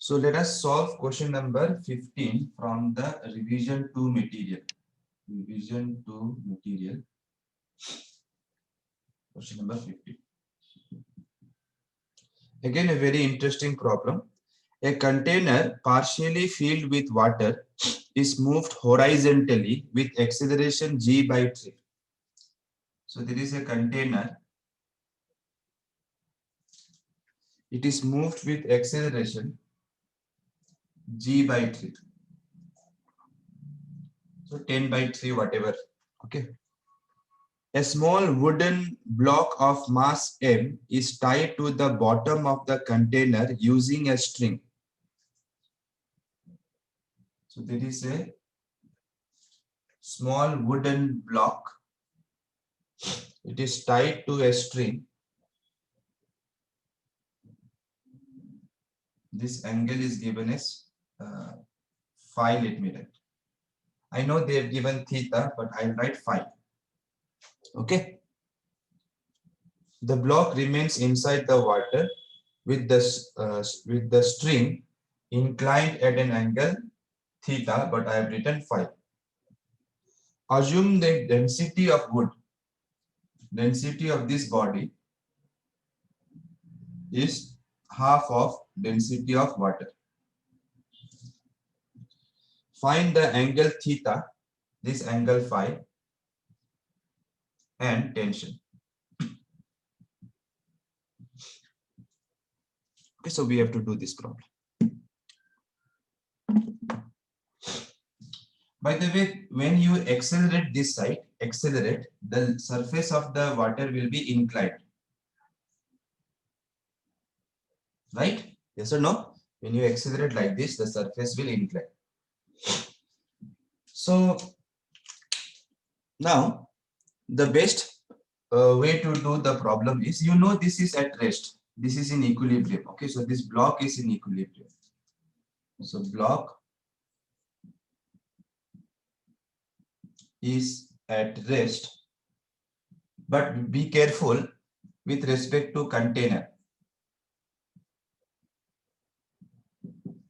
So let us solve question number 15 from the revision 2 material. Revision 2 material. Question number 15. Again, a very interesting problem. A container partially filled with water is moved horizontally with acceleration g by 3. So there is a container. It is moved with acceleration g by 3. So 10 by 3, whatever. Okay. A small wooden block of mass m is tied to the bottom of the container using a string. So there is a small wooden block. It is tied to a string. This angle is given as phi, let me write. I know they have given theta, but I'll write phi. Okay. The block remains inside the water with the string inclined at an angle theta, but I have written phi. Assume the density of wood, density of this body is half of density of water. Find the angle theta, this angle phi, and tension. Okay, so we have to do this problem. By the way, when you accelerate this side, the surface of the water will be inclined. Right? Yes or no? When you accelerate like this, the surface will incline. So now the best way to do the problem is, this is at rest. This is in equilibrium. Okay, so this block is in equilibrium. So block is at rest, but be careful with respect to container.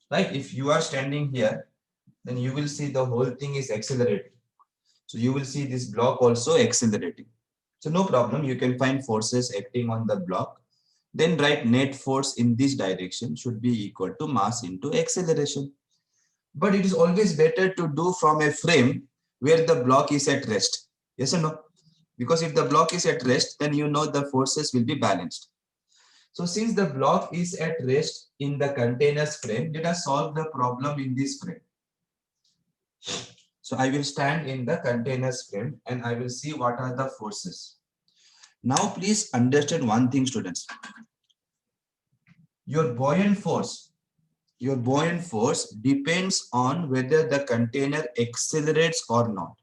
Right? If you are standing here, then you will see the whole thing is accelerating. So you will see this block also accelerating. So no problem, you can find forces acting on the block. Then write net force in this direction should be equal to mass into acceleration. But it is always better to do from a frame where the block is at rest. Yes or no? Because if the block is at rest, then the forces will be balanced. So since the block is at rest in the container's frame, let us solve the problem in this frame. So I will stand in the container's frame and I will see what are the forces. Now please understand one thing, students. Your buoyant force depends on whether the container accelerates or not,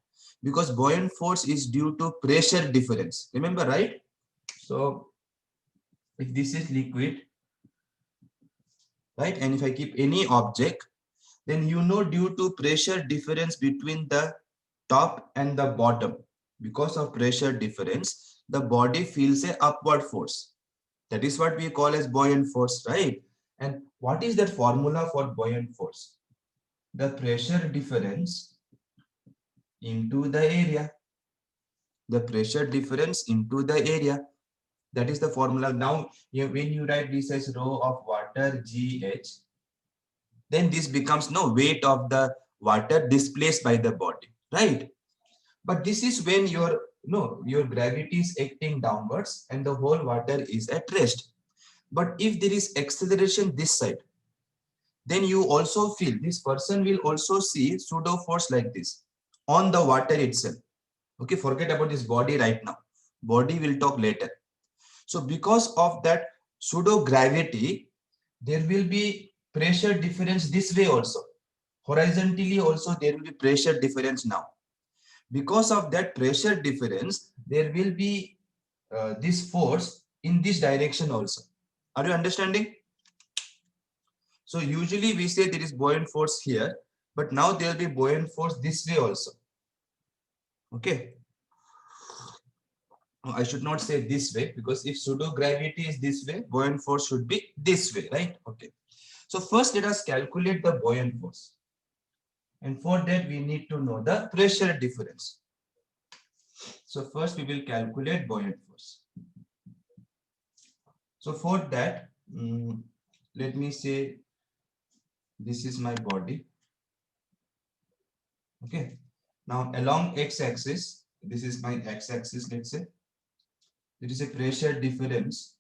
because buoyant force is due to pressure difference. Remember, right? So if this is liquid, right, and if I keep any object, then due to pressure difference between the top and the bottom, because of pressure difference, the body feels a upward force. That is what we call as buoyant force, right? And what is that formula for buoyant force? The pressure difference into the area. The pressure difference into the area. That is the formula. Now, when you write this as rho of water GH, then this becomes no weight of the water displaced by the body, right? But this is when your gravity is acting downwards and the whole water is at rest. But if there is acceleration this side, then you also feel, this person will also see pseudo force like this on the water itself. Okay, forget about this body right now. Body will talk later. So because of that pseudo gravity, there will be pressure difference this way also. Horizontally also there will be pressure difference now. Because of that pressure difference, there will be this force in this direction also. Are you understanding? So usually we say there is buoyant force here, but now there will be buoyant force this way also. Okay. I should not say this way, because if pseudo gravity is this way, buoyant force should be this way, right? Okay. So first let us calculate the buoyant force. And for that we need to know the pressure difference. So first we will calculate buoyant force. So for that, let me say this is my body. Okay. Now along x-axis, this is my x-axis, let's say. It is a pressure difference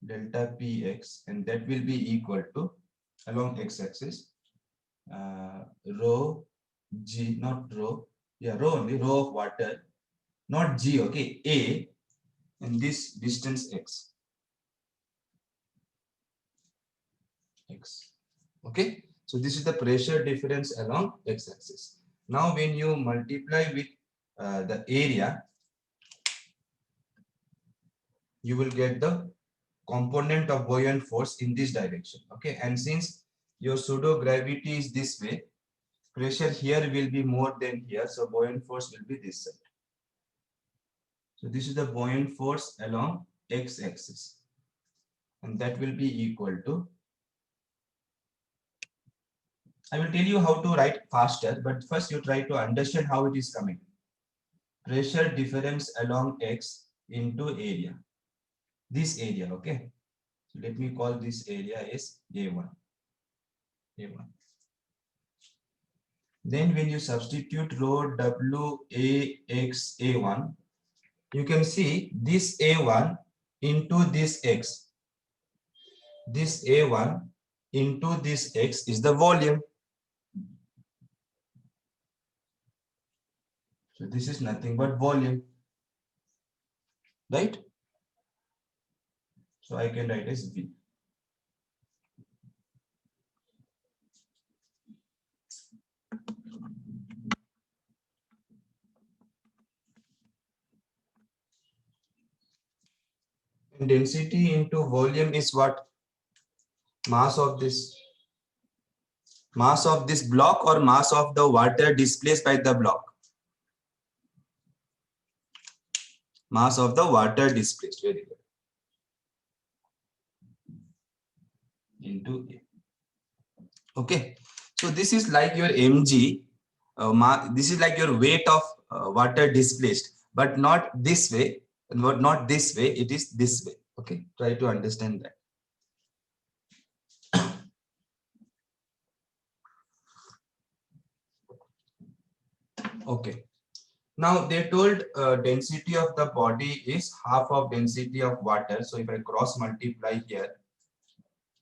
delta px, and that will be equal to along x-axis rho g, not rho, yeah, rho only, rho of water, not g, okay, a, and this distance x. Okay, so this is the pressure difference along x-axis. Now when you multiply with the area, you will get the component of buoyant force in this direction. Okay, and since your pseudo gravity is this way, pressure here will be more than here, so buoyant force will be this side. So this is the buoyant force along x-axis, and that will be equal to, I will tell you how to write faster, but first you try to understand how it is coming. Pressure difference along x into area. This area, okay? So let me call this area is A1. A1. Then when you substitute rho W A X A1, you can see this A1 into this X. This A1 into this X is the volume. So this is nothing but volume, right? So I can write as V. And density into volume is what? Mass of this. Mass of this block or mass of the water displaced by the block? Mass of the water displaced. Very good. Into A. Okay. So this is like your mg. This is like your weight of water displaced, but not this way. Not this way. It is this way. Okay. Try to understand that. Okay. Now they told density of the body is half of density of water. So if I cross multiply here,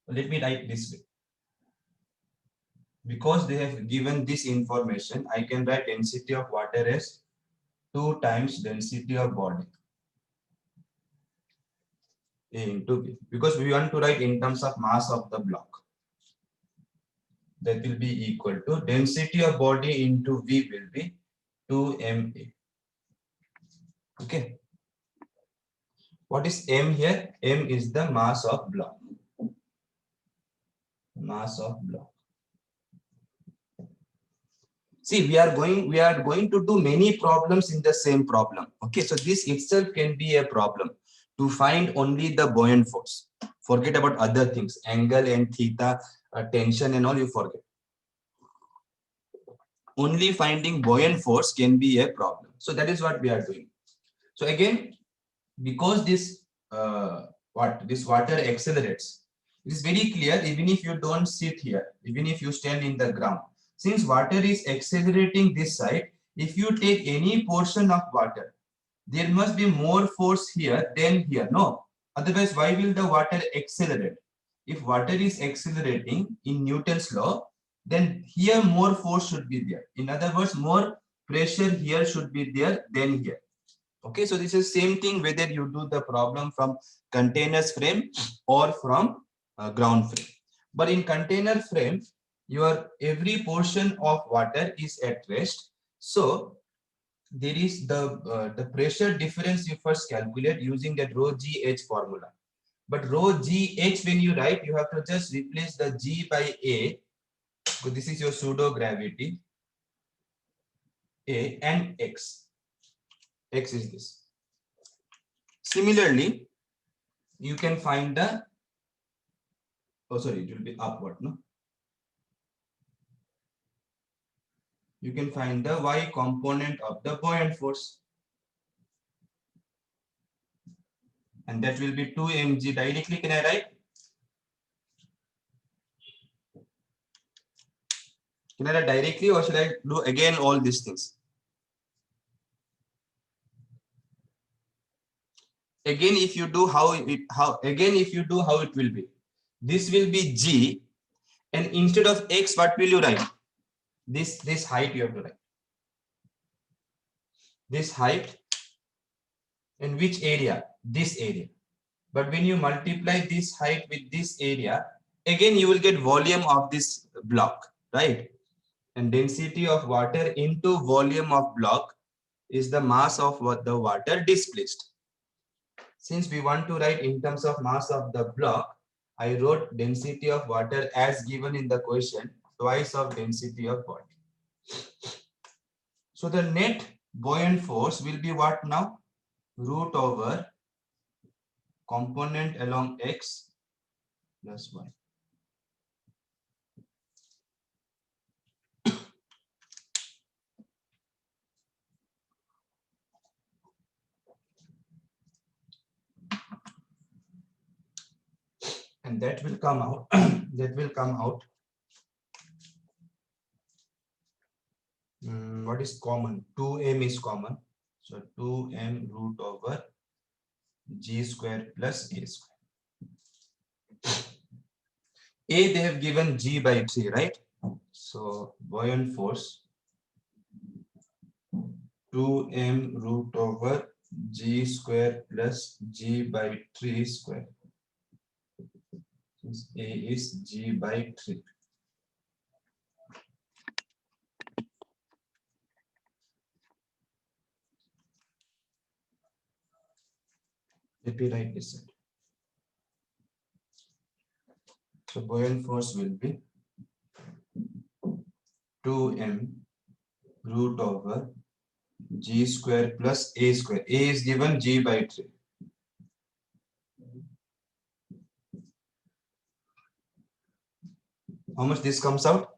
let me write this way. Because they have given this information, I can write density of water as 2 times density of body. A into B. Because we want to write in terms of mass of the block. That will be equal to density of body into V will be 2MA. Okay. What is M here? M is the mass of block. Mass of block. See, we are going to do many problems in the same problem. Okay, so this itself can be a problem to find only the buoyant force. Forget about other things, angle and theta, tension and all, you forget. Only finding buoyant force can be a problem. So that is what we are doing. So again, because this this water accelerates, it is very clear. Even if you don't sit here, even if you stand in the ground, since water is accelerating this side, if you take any portion of water, there must be more force here than here. No, otherwise why will the water accelerate? If water is accelerating in Newton's law, then here more force should be there. In other words, more pressure here should be there than here. Okay, so this is same thing whether you do the problem from containers frame or from ground frame. But in container frame, your every portion of water is at rest. So there is the pressure difference you first calculate using that rho gh formula. But rho gh, when you write, you have to just replace the g by a. So this is your pseudo gravity. A and x. X is this. Similarly, you can find the Oh, sorry, it will be upward, no? You can find the y component of the buoyant force. And that will be 2 mg. Directly, can I write? Can I write directly, or should I do again all these things? Again, if you do how it will be. This will be g, and instead of x, what will you write? This height you have to write. This height, in which area? This area. But when you multiply this height with this area, again you will get volume of this block, right? And density of water into volume of block is the mass of what the water displaced. Since we want to write in terms of mass of the block, I wrote density of water as given in the question, twice of density of body. So the net buoyant force will be what now? Root over component along x plus y. And that will come out, what is common? 2m is common. So 2m root over g square plus a square. A, they have given g by 3, right? So buoyant force 2m root over g square plus g by 3 square. Since A is g by 3. Let me write this side. So buoyant force will be 2m root over g square plus a square. A is given g by 3. How much this comes out?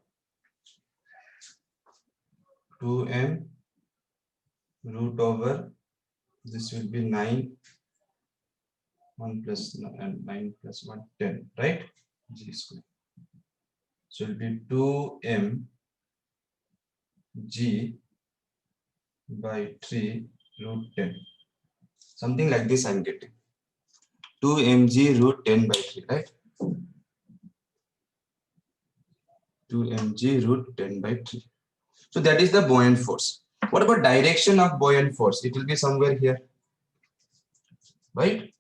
2m root over, this will be 9, 1 plus 9 plus 1, 10, right? G square. So it will be 2m g by 3 root 10. Something like this I'm getting. 2mg root 10 by 3, right? 2mg root 10 by 3. So that is the buoyant force. What about direction of buoyant force? It will be somewhere here, right?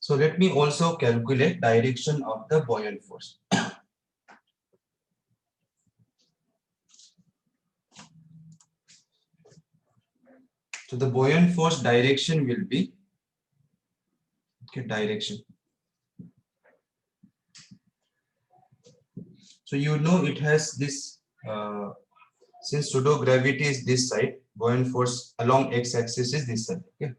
So let me also calculate direction of the buoyant force. So the buoyant force direction will be, okay, direction. So you know it has this, since pseudo gravity is this side, buoyant force along x-axis is this side. Okay.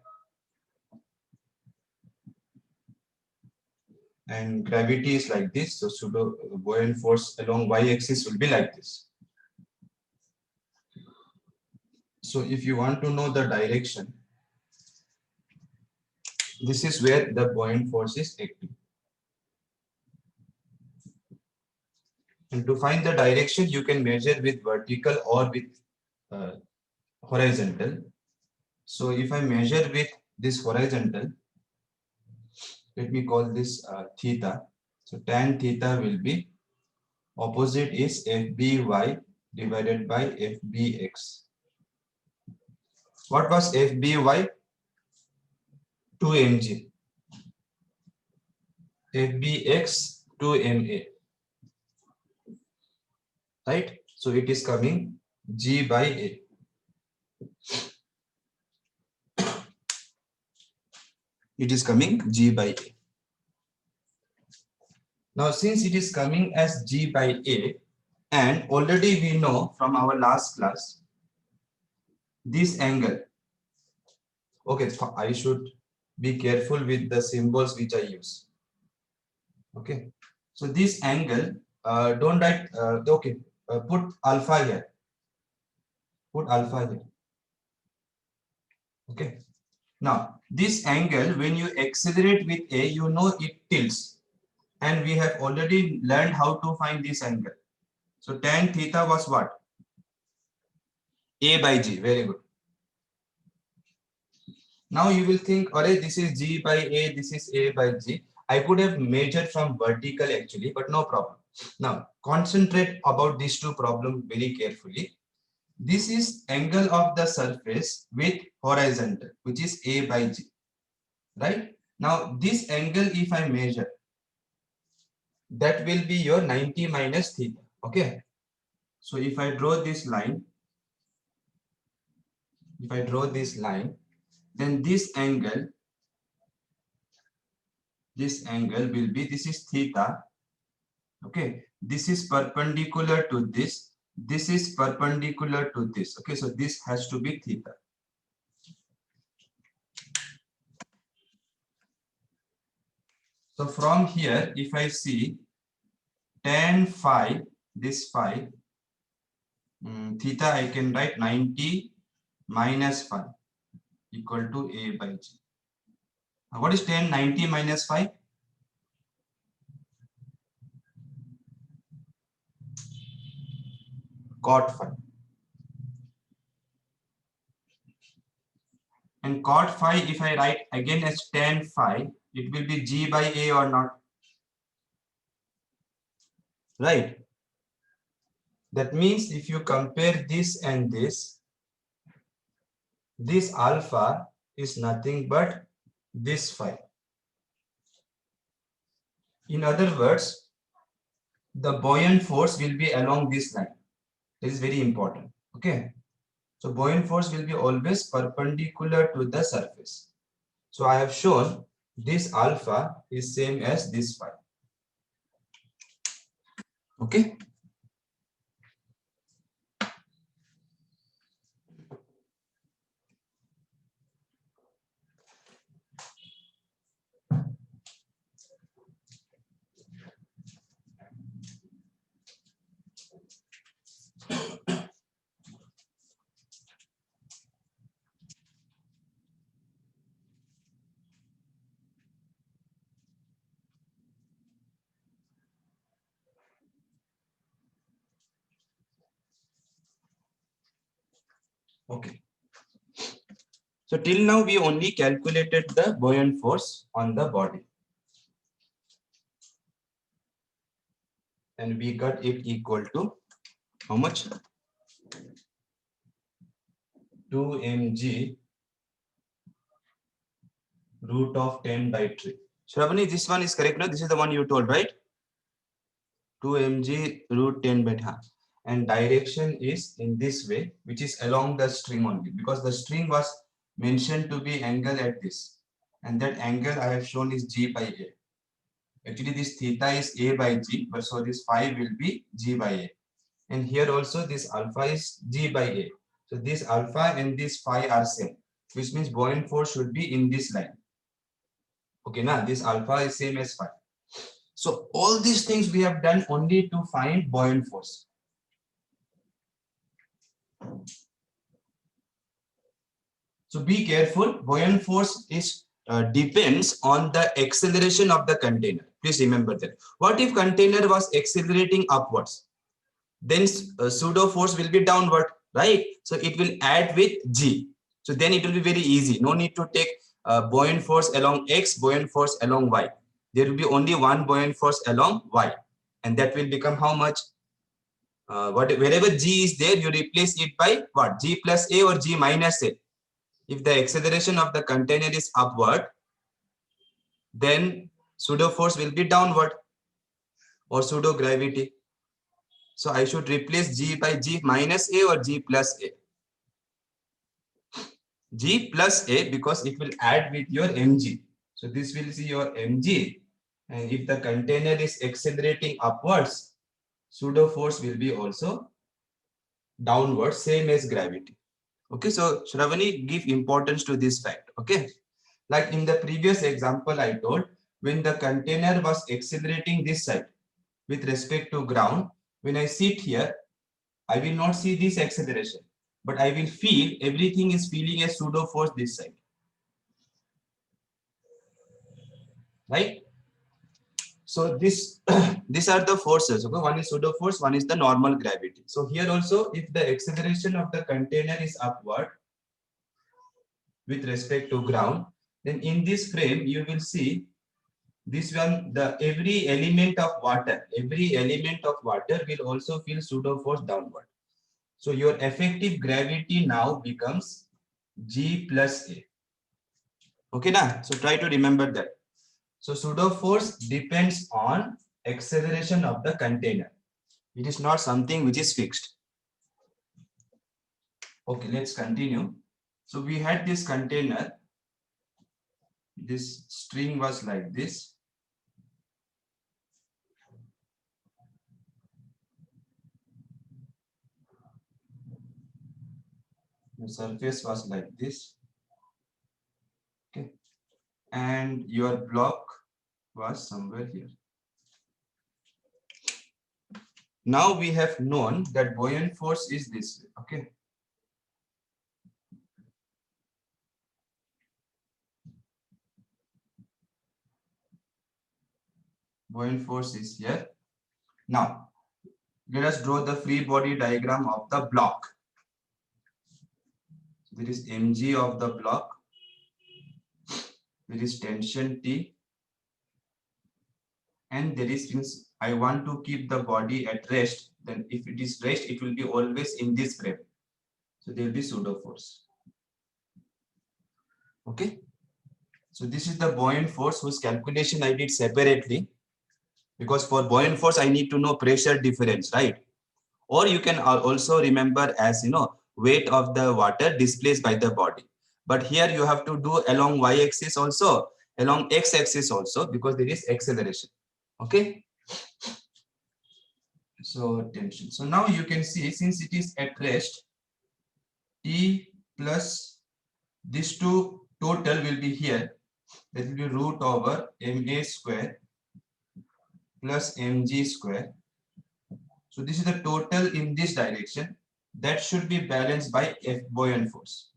And gravity is like this, so pseudo buoyant force along y-axis will be like this. So if you want to know the direction, this is where the buoyant force is acting. And to find the direction, you can measure with vertical or with horizontal. So if I measure with this horizontal, let me call this theta. So tan theta will be, opposite is fby divided by fbx. What was fby? 2 mg. fbx 2 ma. Right? So it is coming g by a. It is coming g by a. Now, since it is coming as g by a, and already we know from our last class, this angle, okay, I should Be careful with the symbols which I use. Okay. So this angle, don't write, okay, put alpha here. Put alpha here. Okay. Now, this angle, when you accelerate with A, you know it tilts. And we have already learned how to find this angle. So tan theta was what? A by G. Very good. Now you will think, alright, this is G by A, this is A by G. I could have measured from vertical actually, but no problem. Now, concentrate about these two problems very carefully. This is angle of the surface with horizontal, which is A by G, right? Now, this angle, if I measure, that will be your 90 minus theta, okay? So if I draw this line, then this angle will be, this is theta, okay? This is perpendicular to this is perpendicular to this, okay? So this has to be theta. So from here, if I see tan phi, this phi, theta, I can write 90 minus phi equal to A by G. Now, what is tan 90 minus phi? Cot phi. And cot phi, if I write again as tan phi, it will be G by A or not? Right. That means if you compare this and this alpha is nothing but this phi. In other words, the buoyant force will be along this line. This is very important. Okay. So buoyant force will be always perpendicular to the surface. So I have shown this alpha is same as this phi. Okay. Okay. So till now we only calculated the buoyant force on the body. And we got it equal to how much? 2 mg root of 10 by 3. Shravani, this one is correct, no? This is the one you told, right? 2 mg root 10 by 3. And direction is in this way, which is along the string only, because the string was mentioned to be angle at this. And that angle I have shown is G by A. Actually, this theta is A by G, but so this phi will be G by A. And here also this alpha is G by A. So this alpha and this phi are same, which means buoyant force should be in this line. Okay, now this alpha is same as phi. So all these things we have done only to find buoyant force. So be careful. Buoyant force is depends on the acceleration of the container. Please remember that. What if container was accelerating upwards? Then pseudo force will be downward, right? So it will add with G. So then it will be very easy. No need to take buoyant force along X, buoyant force along Y. There will be only one buoyant force along Y. And that will become how much? Wherever G is there, you replace it by what? G plus A or G minus A. If the acceleration of the container is upward, then pseudo force will be downward or pseudo gravity. So I should replace G by G minus A or G plus A. G plus A because it will add with your mg. So this will be your mg. And if the container is accelerating upwards, pseudo force will be also downward, same as gravity. Okay, so Shravani, give importance to this fact. Okay. Like in the previous example I told, when the container was accelerating this side with respect to ground, when I sit here, I will not see this acceleration, but I will feel everything is feeling a pseudo force this side, right? So this these are the forces. Okay, one is pseudo force, one is the normal gravity. So here also, if the acceleration of the container is upward with respect to ground, then in this frame you will see this one, the every element of water will also feel pseudo force downward. So your effective gravity now becomes G plus A. Okay, na? So try to remember that. So pseudo force depends on acceleration of the container. It is not something which is fixed. Okay, let's continue. So we had this container. This string was like this. The surface was like this. Okay. And your block was somewhere here. Now we have known that buoyant force is this way. Okay. Buoyant force is here. Now, let us draw the free body diagram of the block. There is mg of the block. There is tension T. And there is, since I want to keep the body at rest, then if it is rest, it will be always in this frame. So there will be pseudo force. Okay. So this is the buoyant force whose calculation I did separately, because for buoyant force I need to know pressure difference, right? Or you can also remember as, weight of the water displaced by the body. But here you have to do along y-axis also, along x-axis also, because there is acceleration. Okay. So tension. So now you can see, since it is at rest, T plus these two total will be here. That will be root over ma square plus mg square. So this is the total in this direction. That should be balanced by F buoyant force,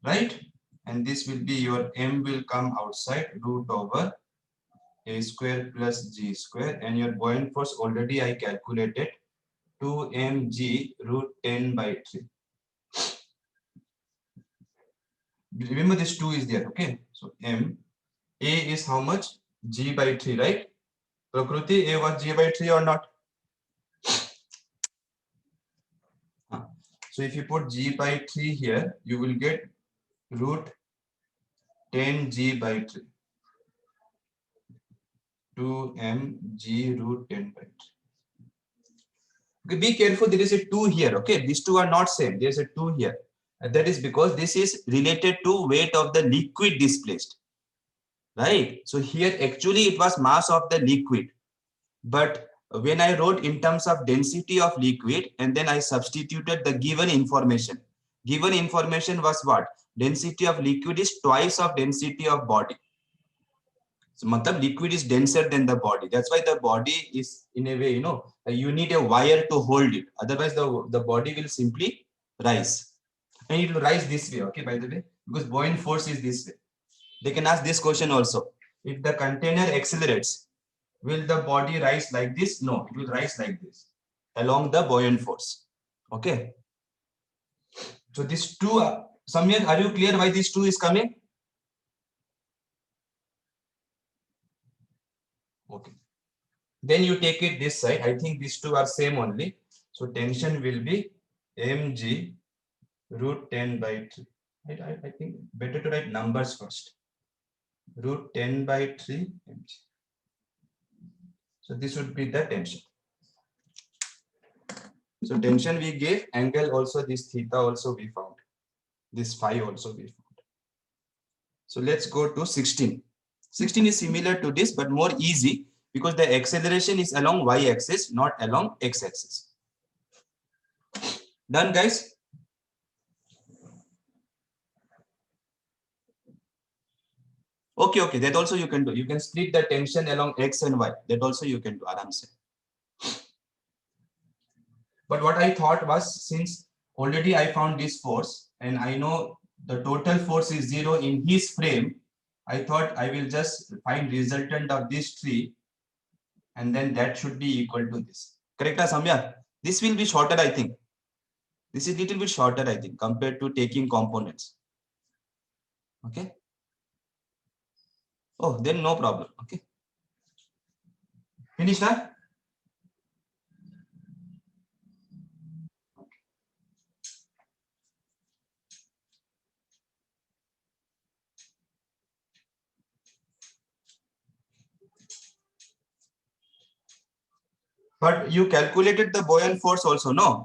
right? And this will be your m will come outside, root over a square plus g square, and your buoyant force already I calculated 2mg root 10 by 3. Remember this 2 is there, okay? So m, a is how much? G by 3, right? Prakruti, a was g by 3 or not? So if you put g by 3 here, you will get root 10g by 3. 2mg root 10 by 3. Okay, be careful, there is a 2 here, okay? These two are not same, there is a 2 here. And that is because this is related to weight of the liquid displaced, right? So here actually it was mass of the liquid. But when I wrote in terms of density of liquid and then I substituted the given information was what? Density of liquid is twice of density of body. So matlab liquid is denser than the body. That's why the body is in a way, you need a wire to hold it. Otherwise the body will simply rise. And it will rise this way, okay, by the way, because buoyant force is this way. They can ask this question also. If the container accelerates, will the body rise like this? No, it will rise like this along the buoyant force. Okay. So this 2, Samyak, are you clear why this 2 is coming? Okay. Then you take it this side. I think these two are same only. So tension will be mg root 10 by 3. I think better to write numbers first. Root 10 by 3 mg. So this would be the tension. So tension we gave, angle also, this theta also we found. This phi also we found. So let's go to 16. 16 is similar to this, but more easy because the acceleration is along y-axis, not along x-axis. Done, guys? Okay, okay, that also you can do. You can split the tension along x and y. That also you can do, aram se. But what I thought was, since already I found this force and I know the total force is 0 in his frame, I thought I will just find resultant of this tree and then that should be equal to this. Correct, Samya? This will be shorter, I think. This is little bit shorter, I think, compared to taking components. Okay. Oh, then no problem. Okay. Finish now? But you calculated the buoyant force also, no?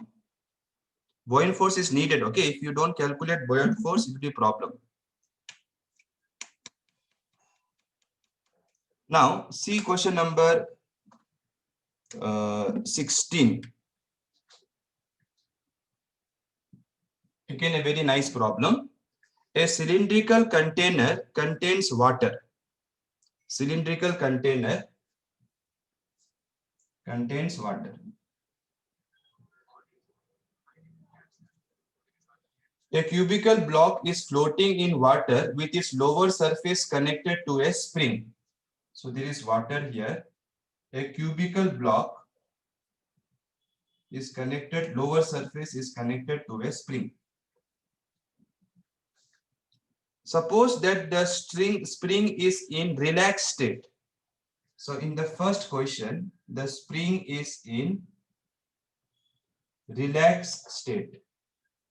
Buoyant force is needed. Okay. If you don't calculate buoyant force, it will be a problem. Now, see question number 16. Again, a very nice problem. A cylindrical container contains water. Cylindrical container contains water. A cubical block is floating in water with its lower surface connected to a spring. So there is water here. A cubical block is connected, lower surface is connected to a spring. Suppose that the spring is in relaxed state. So in the first question, the spring is in relaxed state.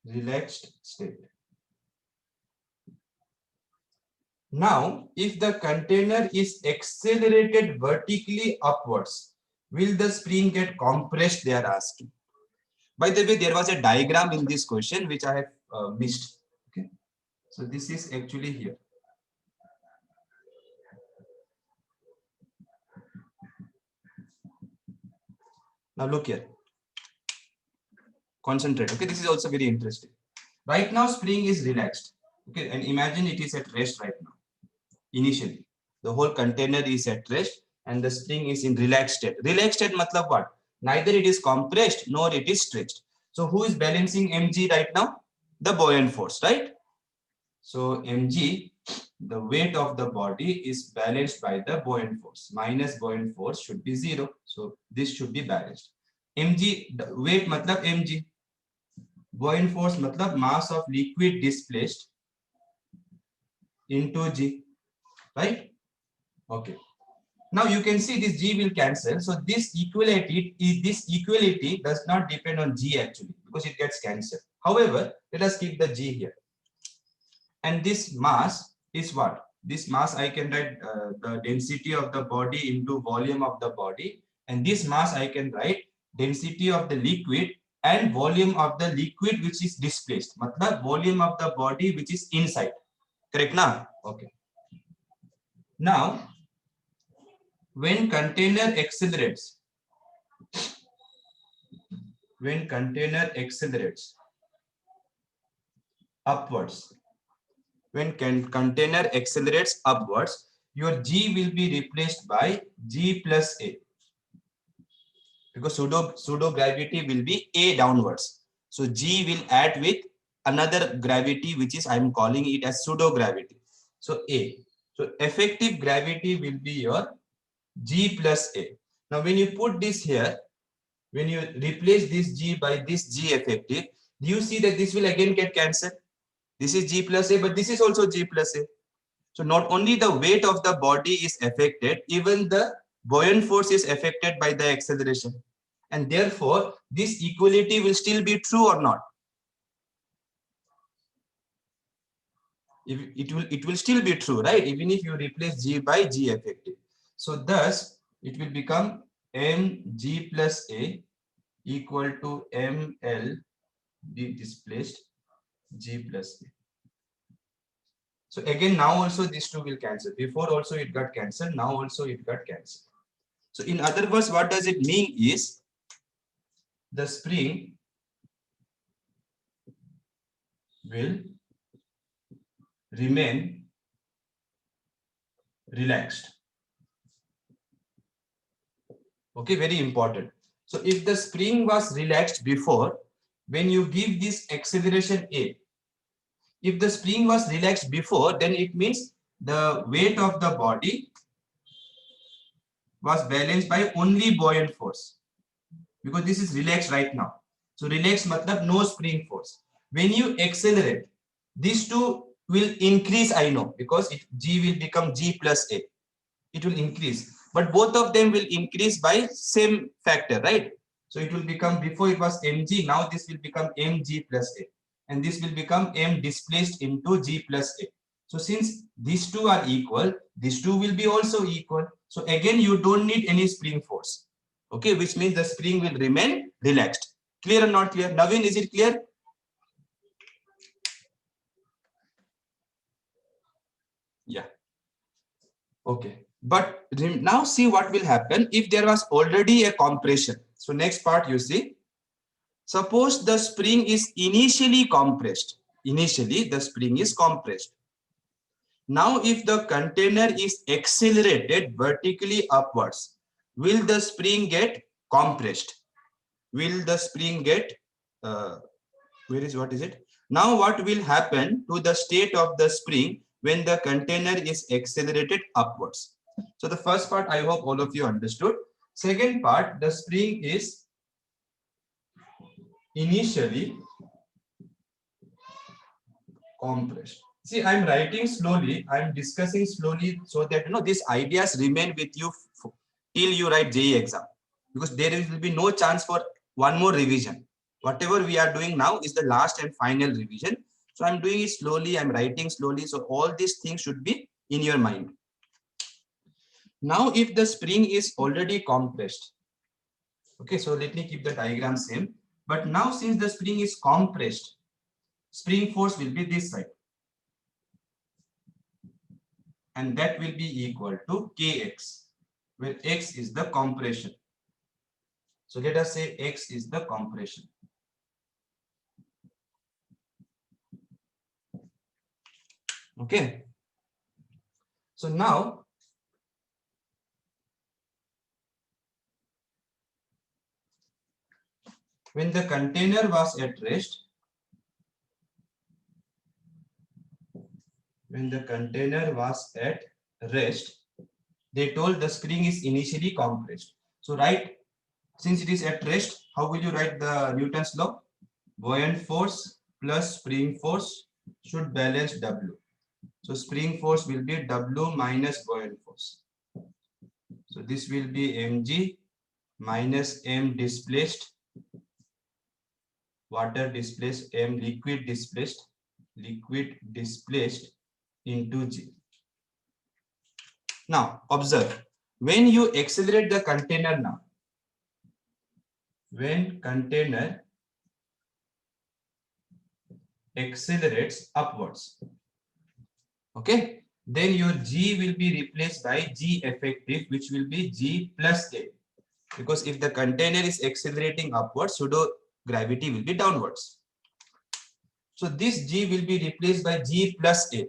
Relaxed state. Now, if the container is accelerated vertically upwards, will the spring get compressed? They are asking. By the way, there was a diagram in this question which I have missed. Okay, so this is actually here. Now look here. Concentrate. Okay, this is also very interesting. Right now, spring is relaxed. Okay, and imagine it is at rest right now. Initially, the whole container is at rest and the spring is in relaxed state. Relaxed state matlab what? Neither it is compressed nor it is stretched. So who is balancing mg right now? The buoyant force, right? So mg, the weight of the body, is balanced by the buoyant force. Minus buoyant force should be 0. So this should be balanced. mg, the weight matlab mg. Buoyant force matlab mass of liquid displaced into g, right? Okay. Now you can see this g will cancel. So this equality does not depend on g actually because it gets cancelled. However, let us keep the g here. And this mass is what? This mass I can write the density of the body into volume of the body. And this mass I can write density of the liquid and volume of the liquid which is displaced. Matlab volume of the body which is inside. Correct now? Okay. Now, when container accelerates, upwards, when container accelerates upwards, your g will be replaced by g plus a, because pseudo gravity will be a downwards. So g will add with another gravity which is, I am calling it as pseudo gravity. So a. So effective gravity will be your g plus a. Now when you put this here, when you replace this g by this g effective, do you see that this will again get cancelled? This is g plus a, but this is also g plus a. So not only the weight of the body is affected, even the buoyant force is affected by the acceleration. And therefore, this equality will still be true or not? If it will still be true, right? Even if you replace g by g effective. So thus, it will become mg plus a equal to ml displaced g plus a. So again, now also these two will cancel. Before also it got cancelled. Now also it got cancelled. So in other words, what does it mean is the spring will remain relaxed. Okay, very important. So if the spring was relaxed before, when you give this acceleration A, if the spring was relaxed before, then it means the weight of the body was balanced by only buoyant force, because this is relaxed right now. So relaxed matlab no spring force. When you accelerate, these two will increase, I know, because G will become G plus A. It will increase, but both of them will increase by same factor, right? So it will become, before it was mg, now this will become mg plus A, and this will become m displaced into G plus A. So since these two are equal, these two will be also equal. So again, you don't need any spring force. Okay, which means the spring will remain relaxed. Clear or not clear? Naveen, is it clear? Yeah. Okay. But now see what will happen if there was already a compression. So next part you see, suppose the spring is initially compressed. Initially the spring is compressed. Now if the container is accelerated vertically upwards, will the spring get compressed? Will the spring get, what is it? Now what will happen to the state of the spring when the container is accelerated upwards? So the first part, I hope all of you understood. Second part, the spring is initially compressed. See, I'm writing slowly, I'm discussing slowly so that these ideas remain with you till you write JEE exam, because there will be no chance for one more revision. Whatever we are doing now is the last and final revision. So I'm doing it slowly, I'm writing slowly, so all these things should be in your mind. Now if the spring is already compressed, okay, so let me keep the diagram same, but now since the spring is compressed, spring force will be this side, and that will be equal to kx, where x is the compression. So let us say x is the compression. Okay. So now when the container was at rest, they told the spring is initially compressed. So right, since it is at rest, how will you write the Newton's law? Buoyant force plus spring force should balance W. So spring force will be W minus buoyant force. So this will be mg minus m displaced, water displaced, m liquid displaced into G. Now observe, when you accelerate the container now, when container accelerates upwards, okay, then your G will be replaced by G effective, which will be G plus A, because if the container is accelerating upwards, pseudo gravity will be downwards. So this G will be replaced by G plus A.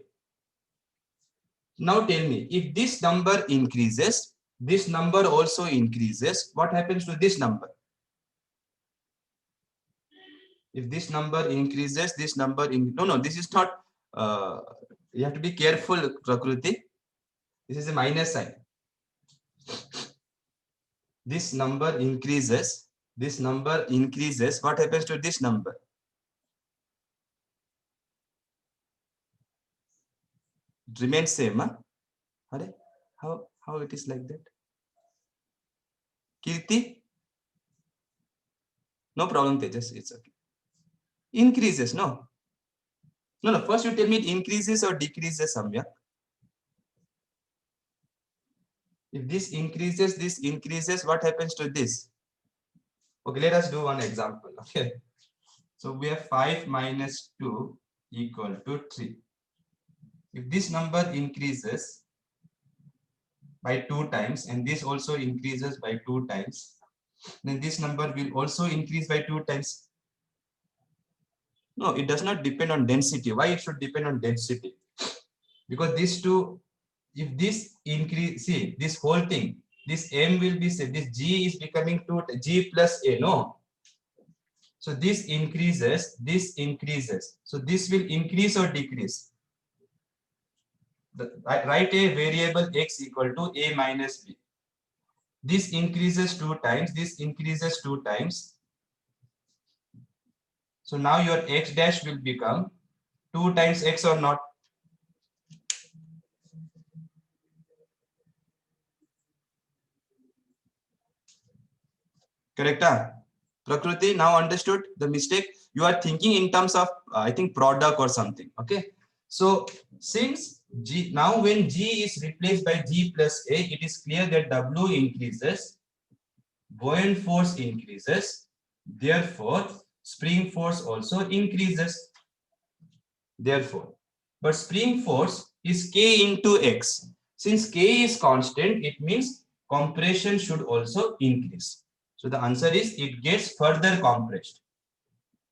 Now tell me, if this number increases, this number also increases, what happens to this number? If this number increases, this number no, this is not, you have to be careful, Prakruti. This is a minus sign. This number increases, what happens to this number? It remains same, huh? How it is like that? Kirti? No problem, Tejas, it's okay. Increases, no? No, first you tell me it increases or decreases, Samya. If this increases, what happens to this? Okay, let us do one example, okay? So we have 5 minus 2 equal to 3. If this number increases by 2 times and this also increases by 2 times, then this number will also increase by 2 times. No, it does not depend on density. Why it should depend on density? Because these two if this increase, see this whole thing, this m will be, this g is becoming to g plus a, no? So this increases, this increases. So this will increase or decrease. Write a variable x equal to a minus b. This increases 2 times, this increases 2 times. So now your x dash will become 2 times x or not? Correct? Prakriti, now understood the mistake? You are thinking in terms of, I think, product or something. Okay. So since G, now when G is replaced by G plus A, it is clear that W increases, buoyant force increases, therefore spring force also increases. Therefore, but spring force is K into X. Since K is constant, it means compression should also increase. So the answer is it gets further compressed.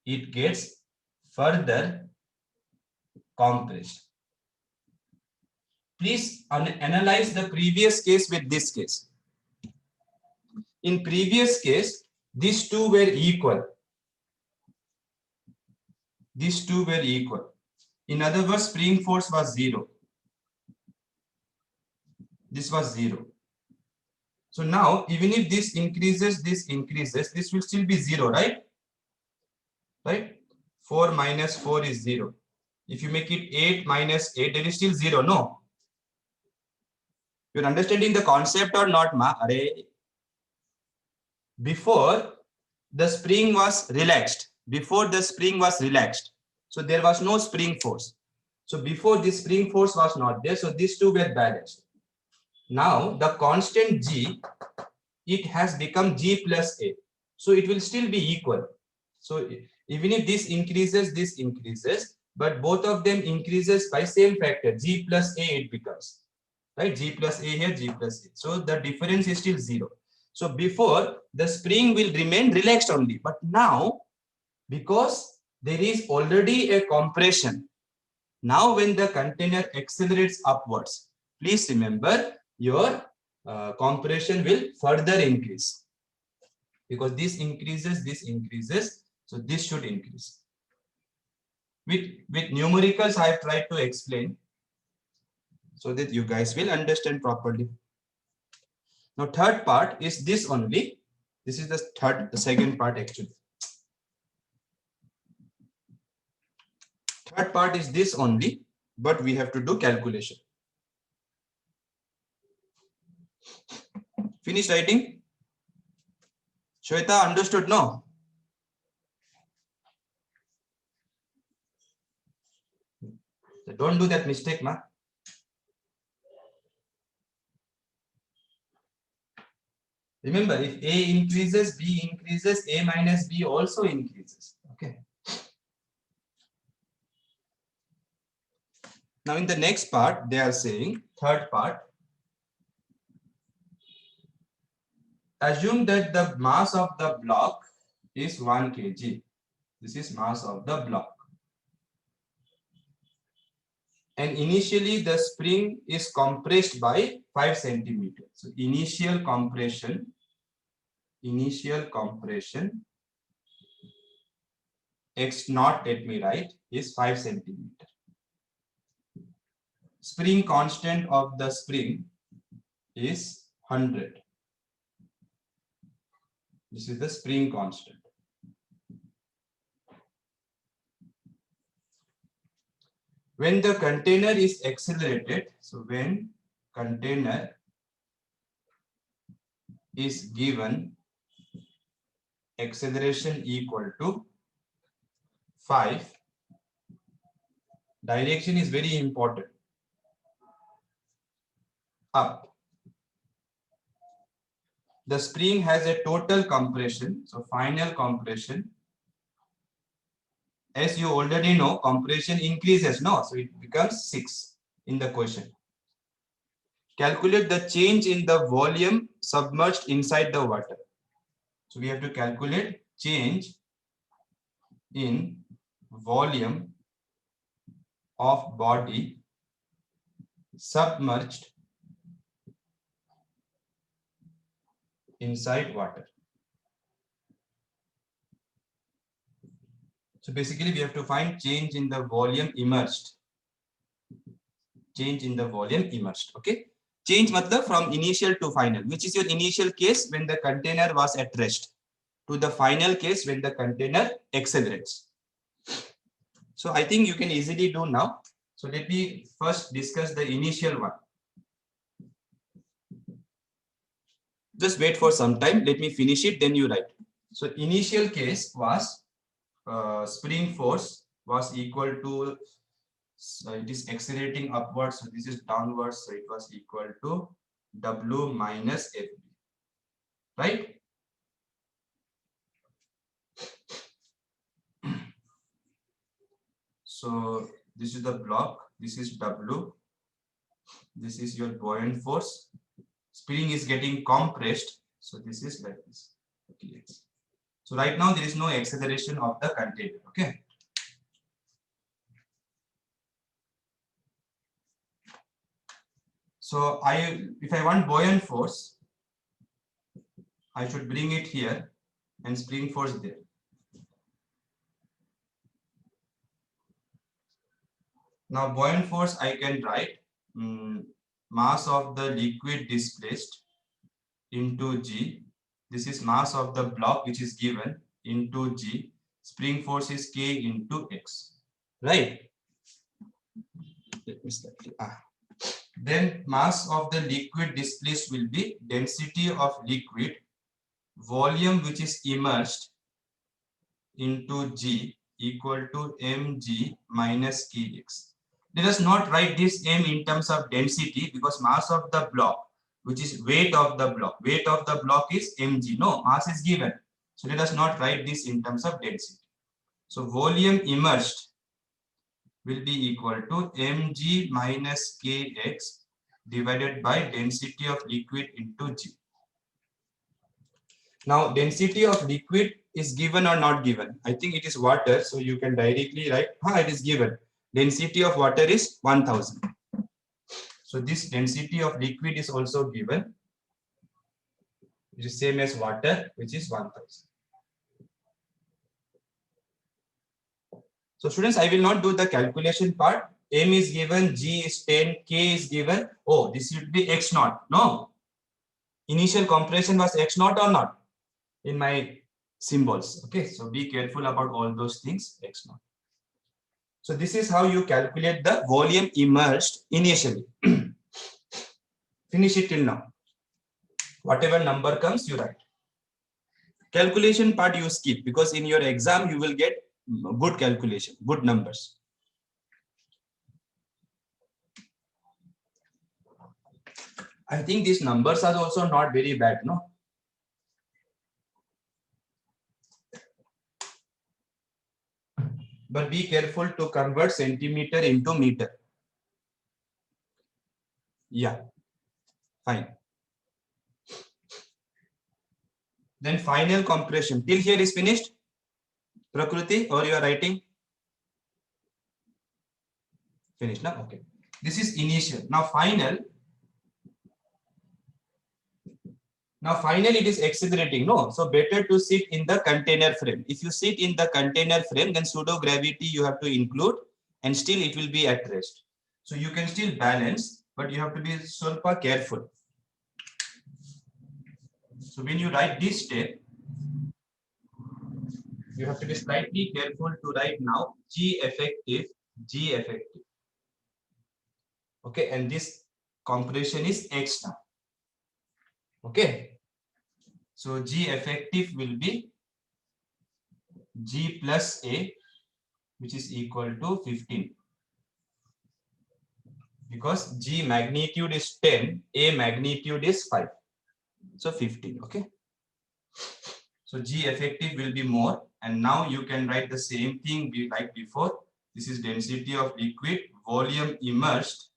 It gets further compressed. Please analyze the previous case with this case. In previous case, these two were equal. These two were equal. In other words, spring force was 0. This was 0. So now, even if this increases, this will still be 0, right? Right? 4 minus 4 is 0. If you make it 8 minus 8, then it's still 0, no? You're understanding the concept or not, ma? Before, the spring was relaxed. Before the spring was relaxed. So there was no spring force. So before this spring force was not there, so these two were balanced. Now the constant G, it has become G plus A. So it will still be equal. So even if this increases, but both of them increases by same factor, G plus A it becomes. Right? G plus A here, G plus A. So the difference is still 0. So before, the spring will remain relaxed only. But now, because there is already a compression, now when the container accelerates upwards, please remember your compression will further increase. Because this increases, so this should increase. With numericals, I have tried to explain so that you guys will understand properly. Now, third part is this only. This is the second part actually. Third part is this only, but we have to do calculation. Finish writing? Shweta, understood, no? So don't do that mistake, ma. Remember, if A increases, B increases, A minus B also increases. Okay. Now, in the next part, they are saying, third part, assume that the mass of the block is 1 kg. This is mass of the block. And initially, the spring is compressed by 5 centimeters. So, initial compression x naught, let me write, is 5 centimeters. Spring constant of the spring is 100. This is the spring constant. When the container is accelerated, so when container is given acceleration equal to 5, direction is very important. Up. The spring has a total compression, so final compression. As you already know, compression increases, no? So it becomes 6 in the question. Calculate the change in the volume submerged inside the water. So we have to calculate change in volume of body submerged inside water. So basically we have to find change in the volume immersed. Change in the volume immersed. Okay. Change matlab from initial to final, which is your initial case when the container was at rest, to the final case when the container accelerates. So I think you can easily do now. So let me first discuss the initial one. Just wait for some time. Let me finish it, then you write. So initial case was spring force was equal to, it is accelerating upwards, so this is downwards, so it was equal to W minus FB, right? So this is the block, this is W, this is your buoyant force. Spring is getting compressed, so this is like this. Okay. So right now there is no acceleration of the container. Okay. So if I want buoyant force, I should bring it here and spring force there. Now buoyant force I can write mass of the liquid displaced into G. This is mass of the block which is given into G. Spring force is K into X. Right? Let me slightly. Then mass of the liquid displaced will be density of liquid, volume which is immersed into G equal to mg minus kx. Let us not write this m in terms of density because mass of the block, which is weight of the block is mg. No, mass is given. So let us not write this in terms of density. So volume immersed will be equal to mg minus kx divided by density of liquid into G. Now, density of liquid is given or not given? I think it is water, so you can directly write, it is given. Density of water is 1000. So this density of liquid is also given. It is same as water, which is 1000. So students, I will not do the calculation part. M is given, G is 10, K is given. Oh, this should be X naught. No. Initial compression was X naught or not? In my symbols. Okay, so be careful about all those things. X naught. So this is how you calculate the volume immersed initially. Finish it till now. Whatever number comes, you write. Calculation part you skip because in your exam you will get good calculation, good numbers. I think these numbers are also not very bad, no? But be careful to convert centimeter into meter. Yeah, fine. Then final compression. Till here is finished? Prakriti, or you are writing? Finished now? Okay. This is initial. Now final. Now final it is accelerating. No, so better to sit in the container frame. If you sit in the container frame, then pseudo gravity you have to include, and still it will be at rest. So you can still balance, but you have to be super careful. So when you write this step, you have to be slightly careful to write now G effective. Okay, and this compression is X now. Okay, so G effective will be G plus A, which is equal to 15. Because G magnitude is 10, A magnitude is 5. So 15, okay? So G effective will be more. And now you can write the same thing like before. This is density of liquid, volume immersed,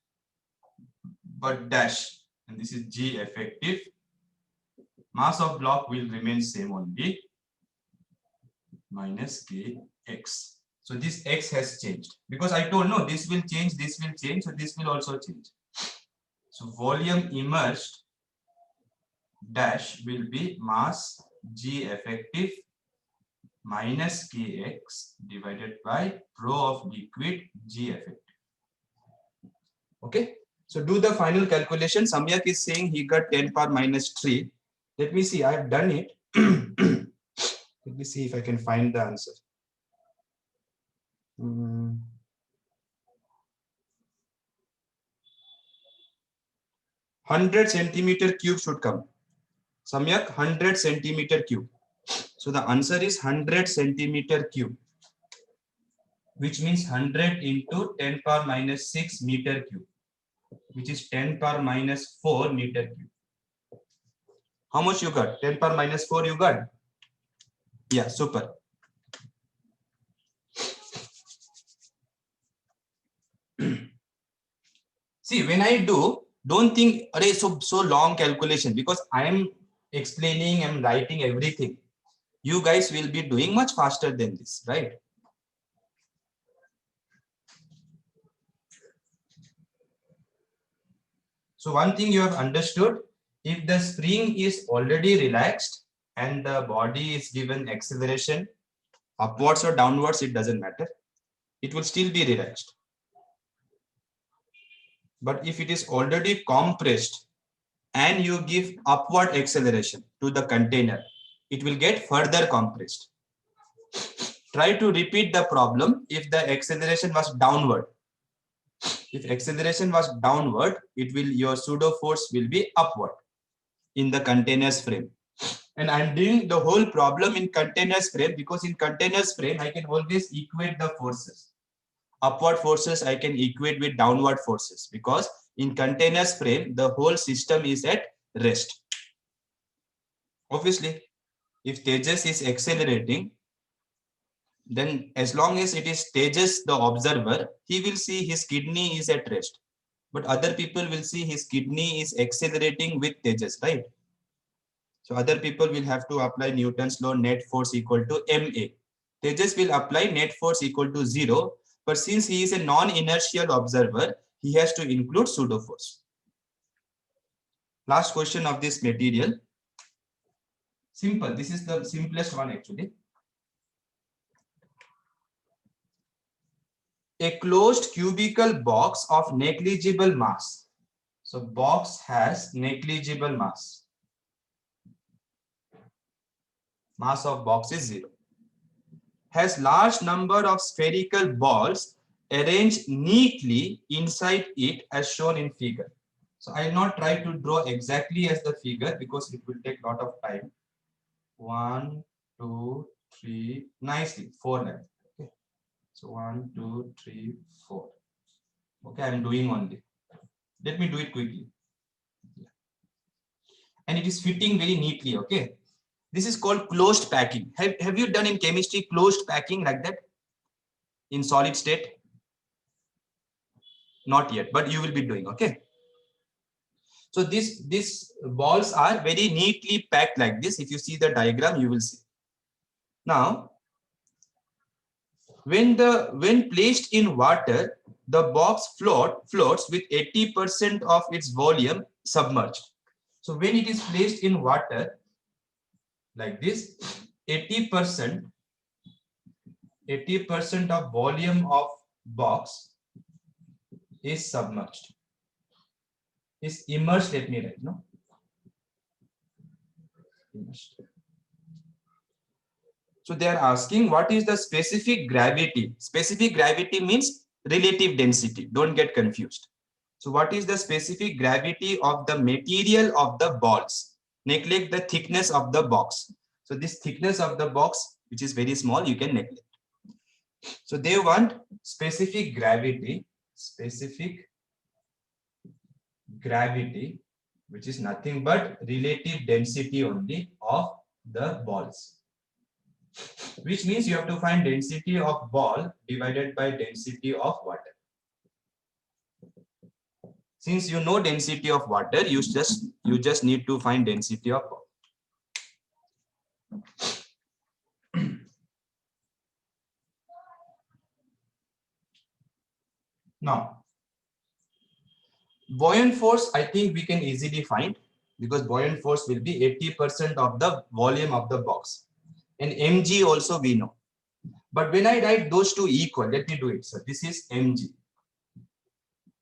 but dash. And this is G effective. Mass of block will remain same only, minus Kx. So this X has changed. Because I told no, this will change, so this will also change. So volume immersed dash will be mass G effective minus kx divided by rho of liquid G effective. Okay, so do the final calculation. Samyak is saying he got 10 power minus 3. Let me see, I have done it. Let me see if I can find the answer. 100 centimeter cube should come. Samyak, 100 centimeter cube. So the answer is 100 centimeter cube, which means 100 into 10 power minus 6 meter cube, which is 10 power minus 4 meter cube. How much you got? 10 power minus 4 you got? Yeah, super. See, when I do, don't think, array, so long calculation, because I am explaining, I'm writing everything. You guys will be doing much faster than this, right? So one thing you have understood, if the spring is already relaxed and the body is given acceleration, upwards or downwards, it doesn't matter. It will still be relaxed. But if it is already compressed and you give upward acceleration to the container, it will get further compressed. Try to repeat the problem if the acceleration was downward. If acceleration was downward, your pseudo force will be upward in the container's frame. And I'm doing the whole problem in container's frame because in container's frame, I can always equate the forces. Upward forces I can equate with downward forces because in container's frame, the whole system is at rest. Obviously, if Tejas is accelerating, then as long as it is Tejas, the observer, he will see his kidney is at rest. But other people will see his kidney is accelerating with Tejas, right? So other people will have to apply Newton's law, net force equal to ma. Tejas will apply net force equal to 0. But since he is a non-inertial observer, he has to include pseudo force. Last question of this material. Simple. This is the simplest one actually. A closed cubical box of negligible mass. So box has negligible mass. Mass of box is 0. Has large number of spherical balls arranged neatly inside it as shown in figure. So I will not try to draw exactly as the figure because it will take a lot of time. 1, 2, 3, nicely, 4 lines. Okay. So 1, 2, 3, 4. Okay, I am doing only. Let me do it quickly. And it is fitting very neatly. Okay. This is called closed packing. Have you done in chemistry closed packing like that in solid state? Not yet, but you will be doing. Okay. So these balls are very neatly packed like this. If you see the diagram, you will see. Now, when placed in water, the box floats with 80% of its volume submerged. So when it is placed in water like this, 80% of volume of box is submerged. Is immersed, let me write, no? Immersed. So they are asking what is the specific gravity? Specific gravity means relative density. Don't get confused. So what is the specific gravity of the material of the balls? Neglect the thickness of the box. So this thickness of the box, which is very small, you can neglect. So they want specific gravity, which is nothing but relative density only of the balls. Which means you have to find density of ball divided by density of water. Since you know density of water, you just need to find density of ball. Now, buoyant force, I think we can easily find. because buoyant force will be 80% of the volume of the box. And mg also we know. But when I write those two equal, let me do it. So this is mg.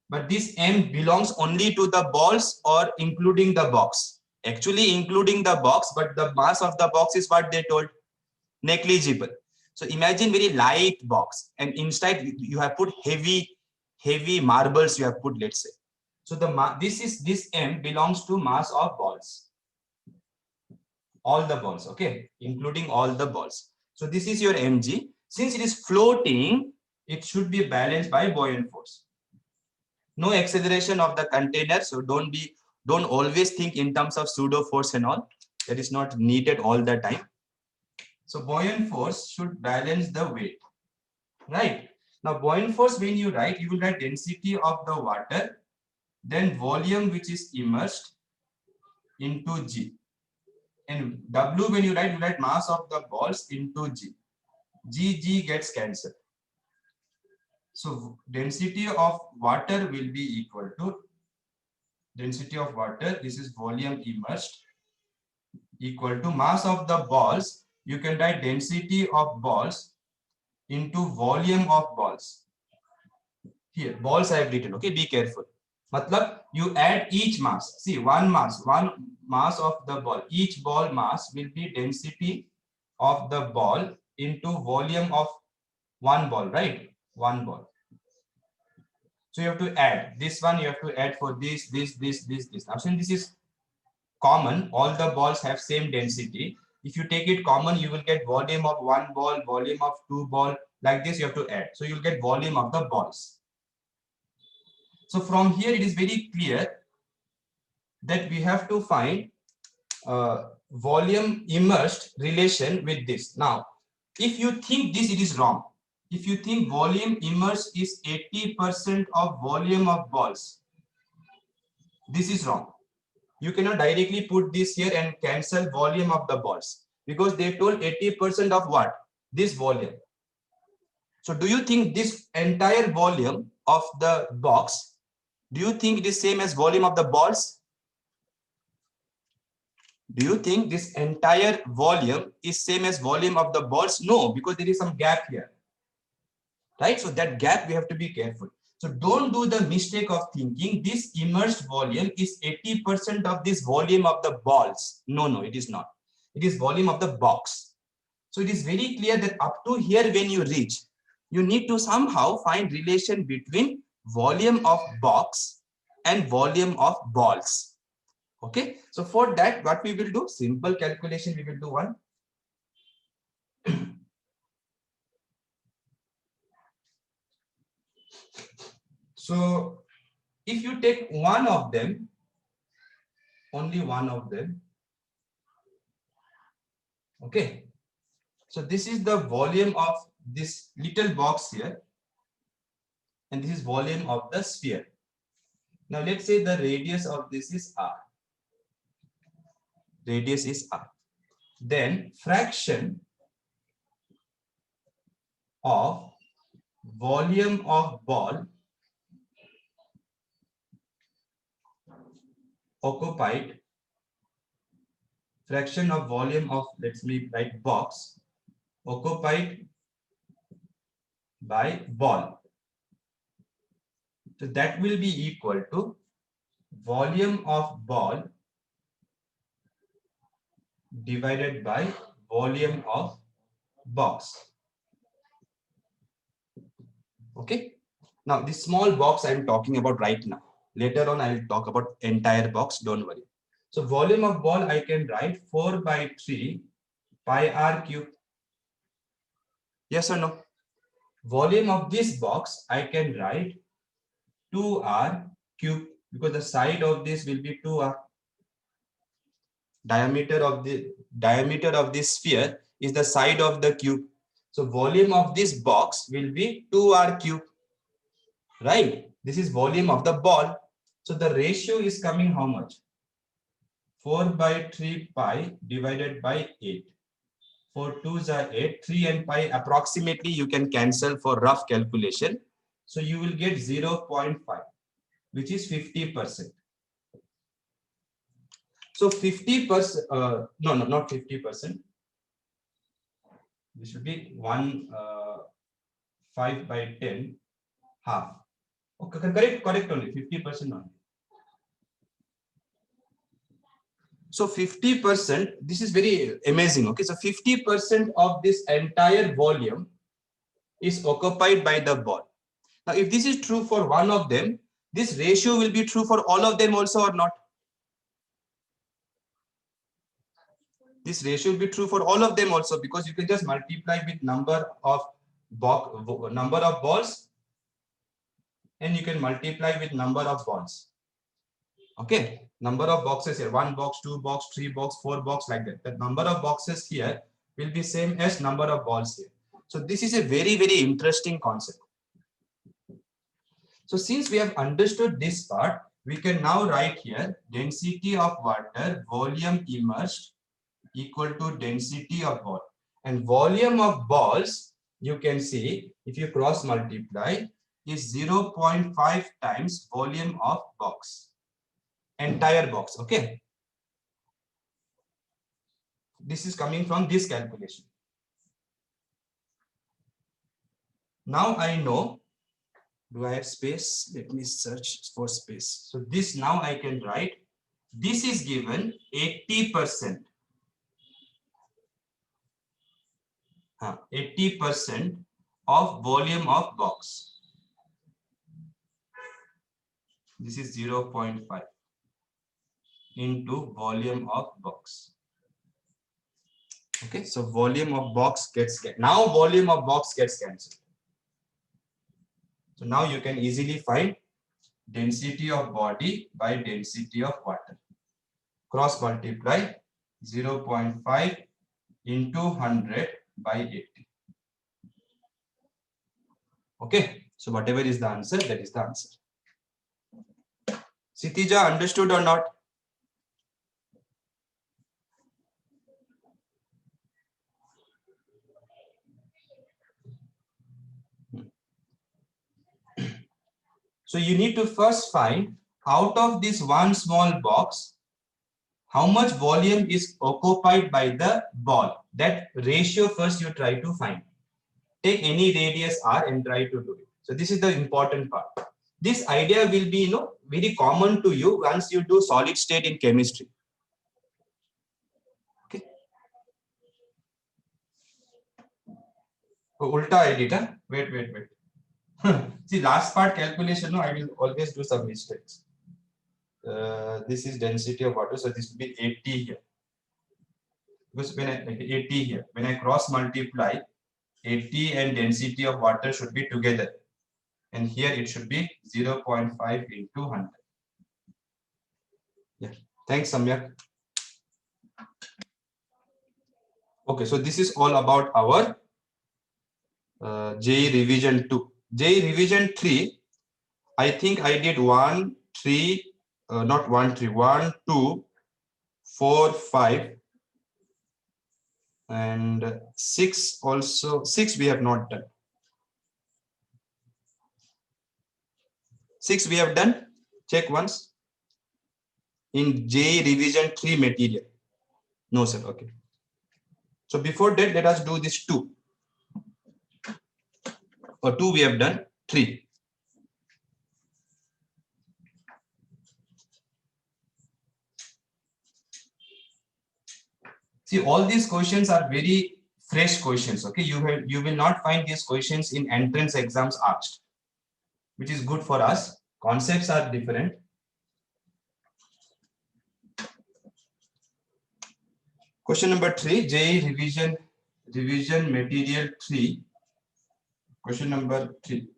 But this m belongs only to the balls or including the box? Actually including the box, but the mass of the box is what they told, negligible. So imagine very light box, and inside you have put heavy marbles you have put, let's say. So this m belongs to mass of balls, all the balls, okay, including all the balls. So this is your mg. Since it is floating, it should be balanced by buoyant force. No acceleration of the container, so don't always think in terms of pseudo force and all. That is not needed all the time. So buoyant force should balance the weight, right? Now buoyant force, when you write, you will write density of the water, then volume which is immersed into g, and w when you write mass of the balls into g. G gets cancelled. So density of water will be equal to density of water, this is volume immersed, equal to mass of the balls. You can write density of balls into volume of balls. Here balls I have written, okay, be careful. Matlab you add each mass. See, one mass of the ball, each ball mass will be density of the ball into volume of one ball, right? One ball. So you have to add this one, you have to add for this. Now since this is common, all the balls have same density. If you take it common, you will get volume of one ball, volume of two ball, like this you have to add. So you'll get volume of the balls. So from here it is very clear that we have to find volume immersed relation with this. Now, if you think this, it is wrong. If you think volume immersed is 80% of volume of balls, this is wrong. You cannot directly put this here and cancel volume of the balls, because they told 80% of what? This volume. So do you think this entire volume of the box, do you think it is same as volume of the balls? Do you think this entire volume is same as volume of the balls? No, because there is some gap here, right? So that gap we have to be careful. So don't do the mistake of thinking this immersed volume is 80% of this volume of the balls. No, it is not. It is volume of the box. So it is very clear that up to here when you reach, you need to somehow find relation between volume of box and volume of balls. Okay, so for that, what we will do, simple calculation, we will do one. So if you take one of them, only one of them, okay, so this is the volume of this little box here, and this is volume of the sphere. Now let's say the radius of this is r. Radius is r. Then fraction of volume of ball occupied, fraction of volume of, let's me write box, occupied by ball. So that will be equal to volume of ball divided by volume of box. Okay. Now this small box I'm talking about right now. Later on I will talk about entire box, don't worry. So volume of ball I can write 4 by 3 pi r cube. Yes or no? Volume of this box I can write 2r cube, because the side of this will be 2r. Diameter of this sphere is the side of the cube. So volume of this box will be 2r cube, right? This is volume of the ball. So the ratio is coming how much? 4 by 3 pi divided by 8. 4 2s are 8, 3 and pi approximately you can cancel for rough calculation. So you will get 0.5, which is 50%. So 50%, no, not 50%. This should be 5 by 10 half. Okay, correct only 50% only. So 50%, this is very amazing. Okay, so 50% of this entire volume is occupied by the ball. Now, if this is true for one of them, this ratio will be true for all of them also or not? This ratio will be true for all of them also, because you can just multiply with number of balls, and you can multiply with number of balls. Okay, number of boxes here, 1 box, 2 box, 3 box, 4 box, like that. The number of boxes here will be same as number of balls here. So this is a very, very interesting concept. So since we have understood this part, we can now write here density of water, volume immersed equal to density of ball. And volume of balls, you can see if you cross multiply, is 0.5 times volume of box, entire box. Okay, this is coming from this calculation. Now I know, do I have space? Let me search for space. So this now I can write, this is given 80%. 80% of volume of box. This is 0.5 into volume of box. Okay, so volume of box gets now volume of box gets cancelled. So now you can easily find density of body by density of water. Cross multiply 0.5 into 100 by 80. Okay, so whatever is the answer, that is the answer. Sitija, understood or not? So you need to first find out of this one small box, how much volume is occupied by the ball. That ratio first you try to find. Take any radius r and try to do it. So this is the important part. This idea will be, very common to you once you do solid state in chemistry. Okay. Oh, ulta I did, huh? Wait. See, last part calculation, I will always do some mistakes. This is density of water, so this will be 80 here. Because when I 80 here, when I cross multiply, 80 and density of water should be together. And here it should be 0.5 into 100. Yeah, thanks, Samyak. Okay, so this is all about our JEE revision 2. JEE revision 3, I think I did 1, 3, not 1, 3, 1, 2, 4, 5, and 6 also. 6 we have not done. 6 we have done. Check once. In JEE revision 3 material. No, sir. Okay. So before that, let us do this 2. Or 2 we have done. 3. See, all these questions are very fresh questions. Okay, you will not find these questions in entrance exams asked, which is good for us. Concepts are different. Question number 3, JEE revision material 3. Question number 3.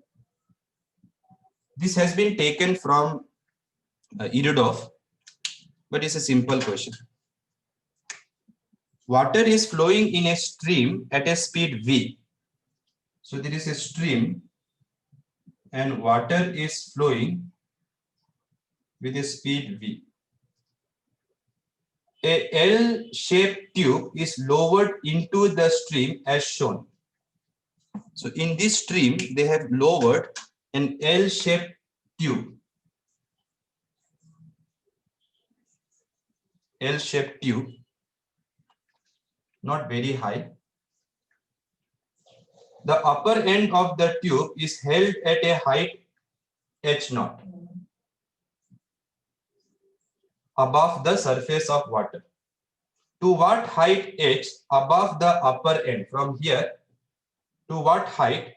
This has been taken from Erudov, but it's a simple question. Water is flowing in a stream at a speed v. So there is a stream and water is flowing with a speed v. A L-shaped tube is lowered into the stream as shown. So in this stream, they have lowered an L-shaped tube. L-shaped tube, not very high. The upper end of the tube is held at a height h0 above the surface of water. To what height h above the upper end? From here, to what height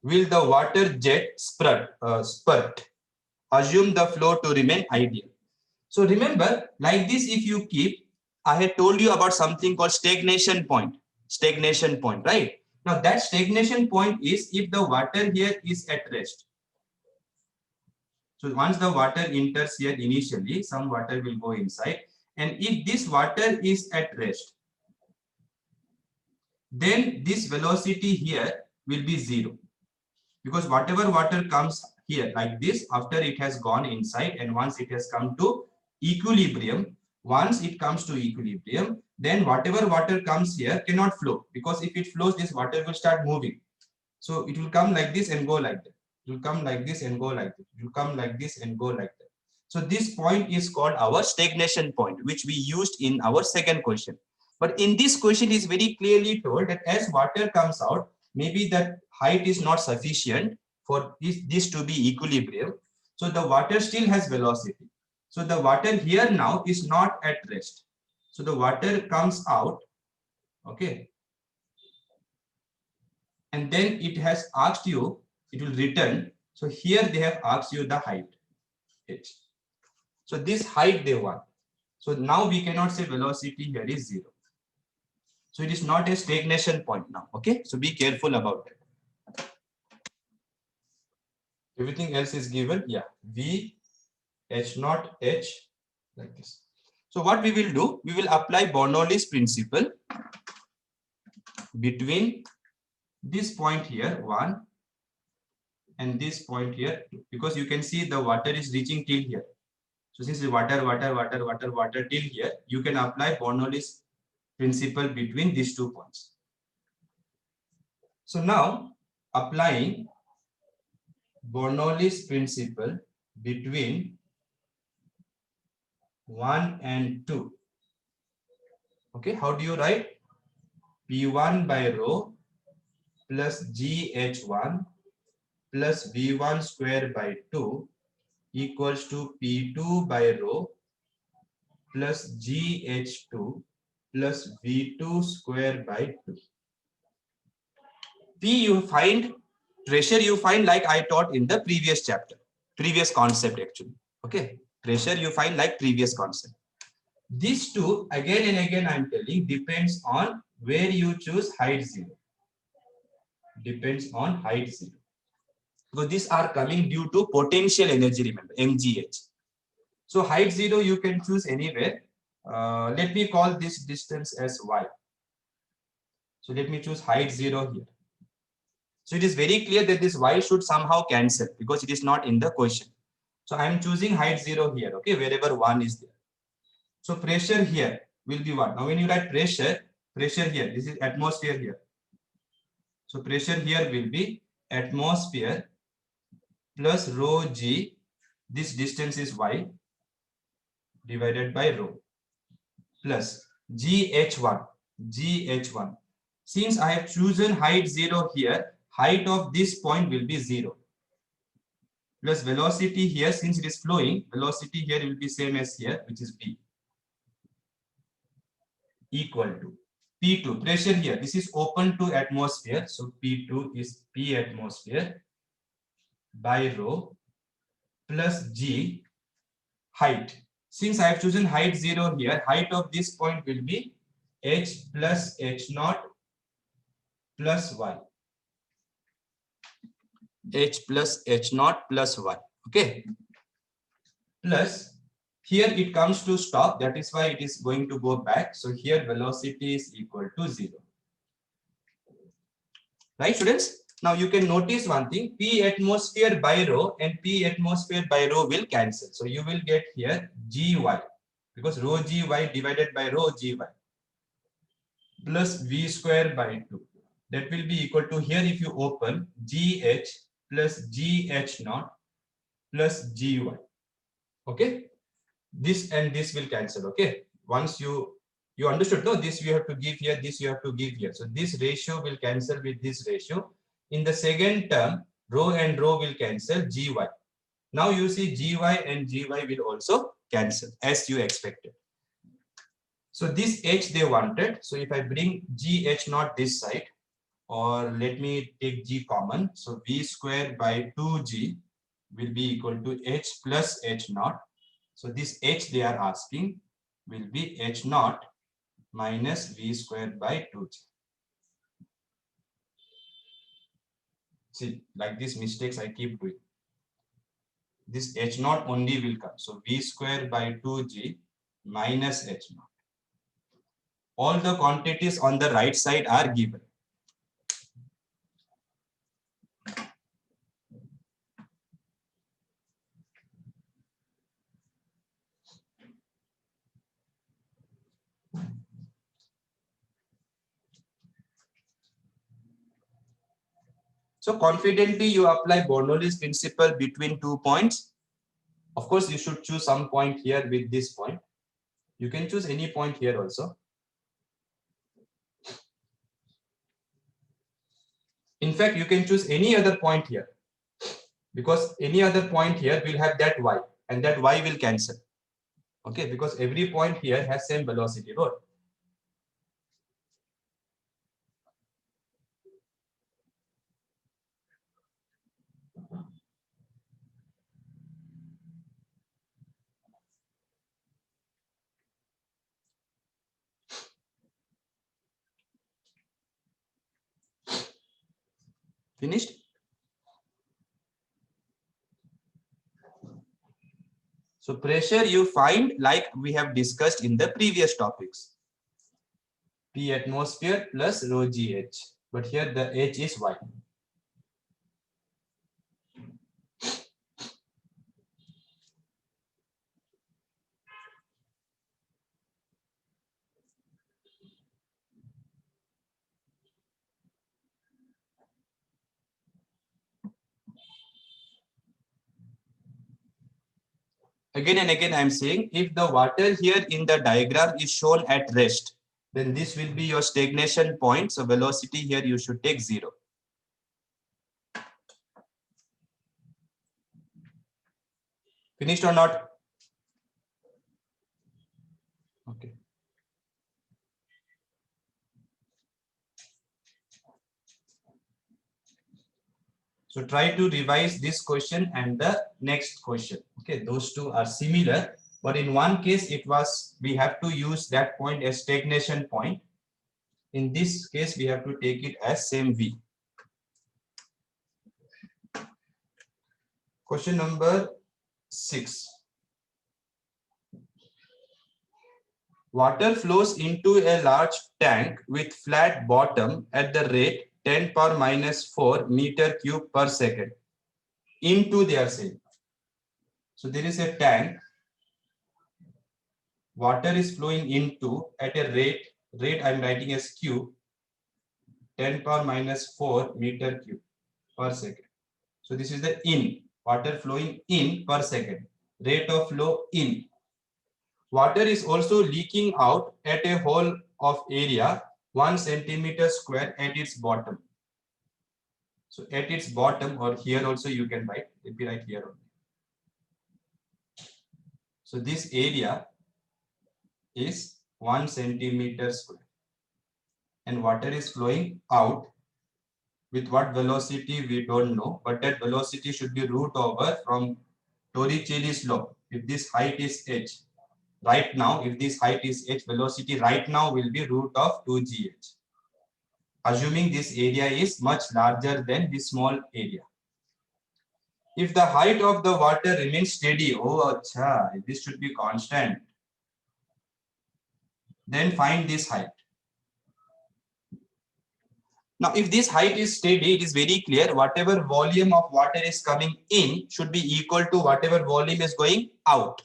will the water jet spurt? Assume the flow to remain ideal. So remember, like this, if you keep, I had told you about something called stagnation point. Stagnation point, right? Now that stagnation point is if the water here is at rest. So once the water enters here initially, some water will go inside. And if this water is at rest, then this velocity here will be 0. Because whatever water comes here like this, after it has gone inside and once it has come to equilibrium, once it comes to equilibrium, then whatever water comes here cannot flow, because if it flows, this water will start moving. So it will come like this and go like that. It will come like this and go like that. It will come like this and go like that. So this point is called our stagnation point, which we used in our second question. But in this question is very clearly told that as water comes out, maybe that height is not sufficient for this to be equilibrium. So the water still has velocity. So the water here now is not at rest. So the water comes out, okay, and then it has asked you, it will return. So here they have asked you the height h. So this height they want. So now we cannot say velocity here is 0. So it is not a stagnation point now. Okay, so be careful about that. Everything else is given. Yeah, v h naught h like this. So what we will do, we will apply Bernoulli's principle between this point here 1 and this point here 2, because you can see the water is reaching till here. So since the water till here, you can apply Bernoulli's principle between these 2 points. So now applying Bernoulli's principle between 1 and 2. Okay, how do you write? P1 by rho plus GH1 plus V1 square by 2 equals to P2 by rho plus GH2 plus V2 square by 2. P you find, pressure you find like I taught in the previous chapter, previous concept actually. Okay, pressure you find like previous concept. These two, again and again I'm telling, depends on where you choose height 0. Depends on height 0. Because these are coming due to potential energy, remember, mgh. So height 0 you can choose anywhere. Let me call this distance as y. So let me choose height 0 here. So it is very clear that this y should somehow cancel because it is not in the question. So I am choosing height 0 here, okay, wherever 1 is there. So pressure here will be what? Now when you write pressure here, this is atmosphere here. So pressure here will be atmosphere plus rho g, this distance is y, divided by rho, plus gh1. Since I have chosen height 0 here, height of this point will be 0. Plus velocity here, since it is flowing, velocity here will be same as here, which is v, equal to P2. Pressure here, this is open to atmosphere. So P2 is P atmosphere by rho plus G height. Since I have chosen height 0 here, height of this point will be h plus h naught plus y. H plus h naught plus y. Okay. Plus here it comes to stop. That is why it is going to go back. So here velocity is equal to 0. Right, students? Now you can notice one thing. P atmosphere by rho and P atmosphere by rho will cancel. So you will get here Gy, because rho Gy divided by rho Gy plus V square by 2. That will be equal to, here if you open, GH plus GH naught plus GY. Okay. this and this will cancel. Okay, once you understood, no, this you have to give here, this you have to give here. So this ratio will cancel with this ratio. In the second term, rho and rho will cancel, gy. Now you see gy and gy will also cancel as you expected. So this h they wanted. So if I bring gh not this side, or let me take g common. So v square by 2g will be equal to h plus h naught. So this h they are asking will be h naught minus v square by 2g. See, like these mistakes I keep doing. This h naught only will come. So v square by 2g minus h naught. All the quantities on the right side are given. So confidently you apply Bernoulli's principle between 2 points. Of course, you should choose some point here with this point. You can choose any point here also. In fact, you can choose any other point here, because any other point here will have that y, and that y will cancel. Okay, because every point here has same velocity, right? Finished? So pressure you find like we have discussed in the previous topics. P atmosphere plus rho gh. But here the h is y. Again and again I am saying, if the water here in the diagram is shown at rest, then this will be your stagnation point. So velocity here you should take 0. Finished or not? Okay. So try to revise this question and the next question. Okay, those two are similar, but in one case it was, we have to use that point as stagnation point. In this case, we have to take it as same V. Question number 6. Water flows into a large tank with flat bottom at the rate 10 power minus 4 meter cube per second. Into their saying. So there is a tank. Water is flowing into at a rate I'm writing as cube, 10 power minus 4 meter cube per second. So this is the in, water flowing in per second, rate of flow in. Water is also leaking out at a hole of area 1 centimeter square at its bottom. So at its bottom, or here also you can write, let me write here only. So this area is 1 centimeter square, and water is flowing out with what velocity we don't know, but that velocity should be root over from Torricelli's law. If this height is h, right now, if this height is h, velocity right now will be root of 2gh. Assuming this area is much larger than this small area. If the height of the water remains steady, oh, acha, this should be constant. Then find this height. Now, if this height is steady, it is very clear whatever volume of water is coming in should be equal to whatever volume is going out.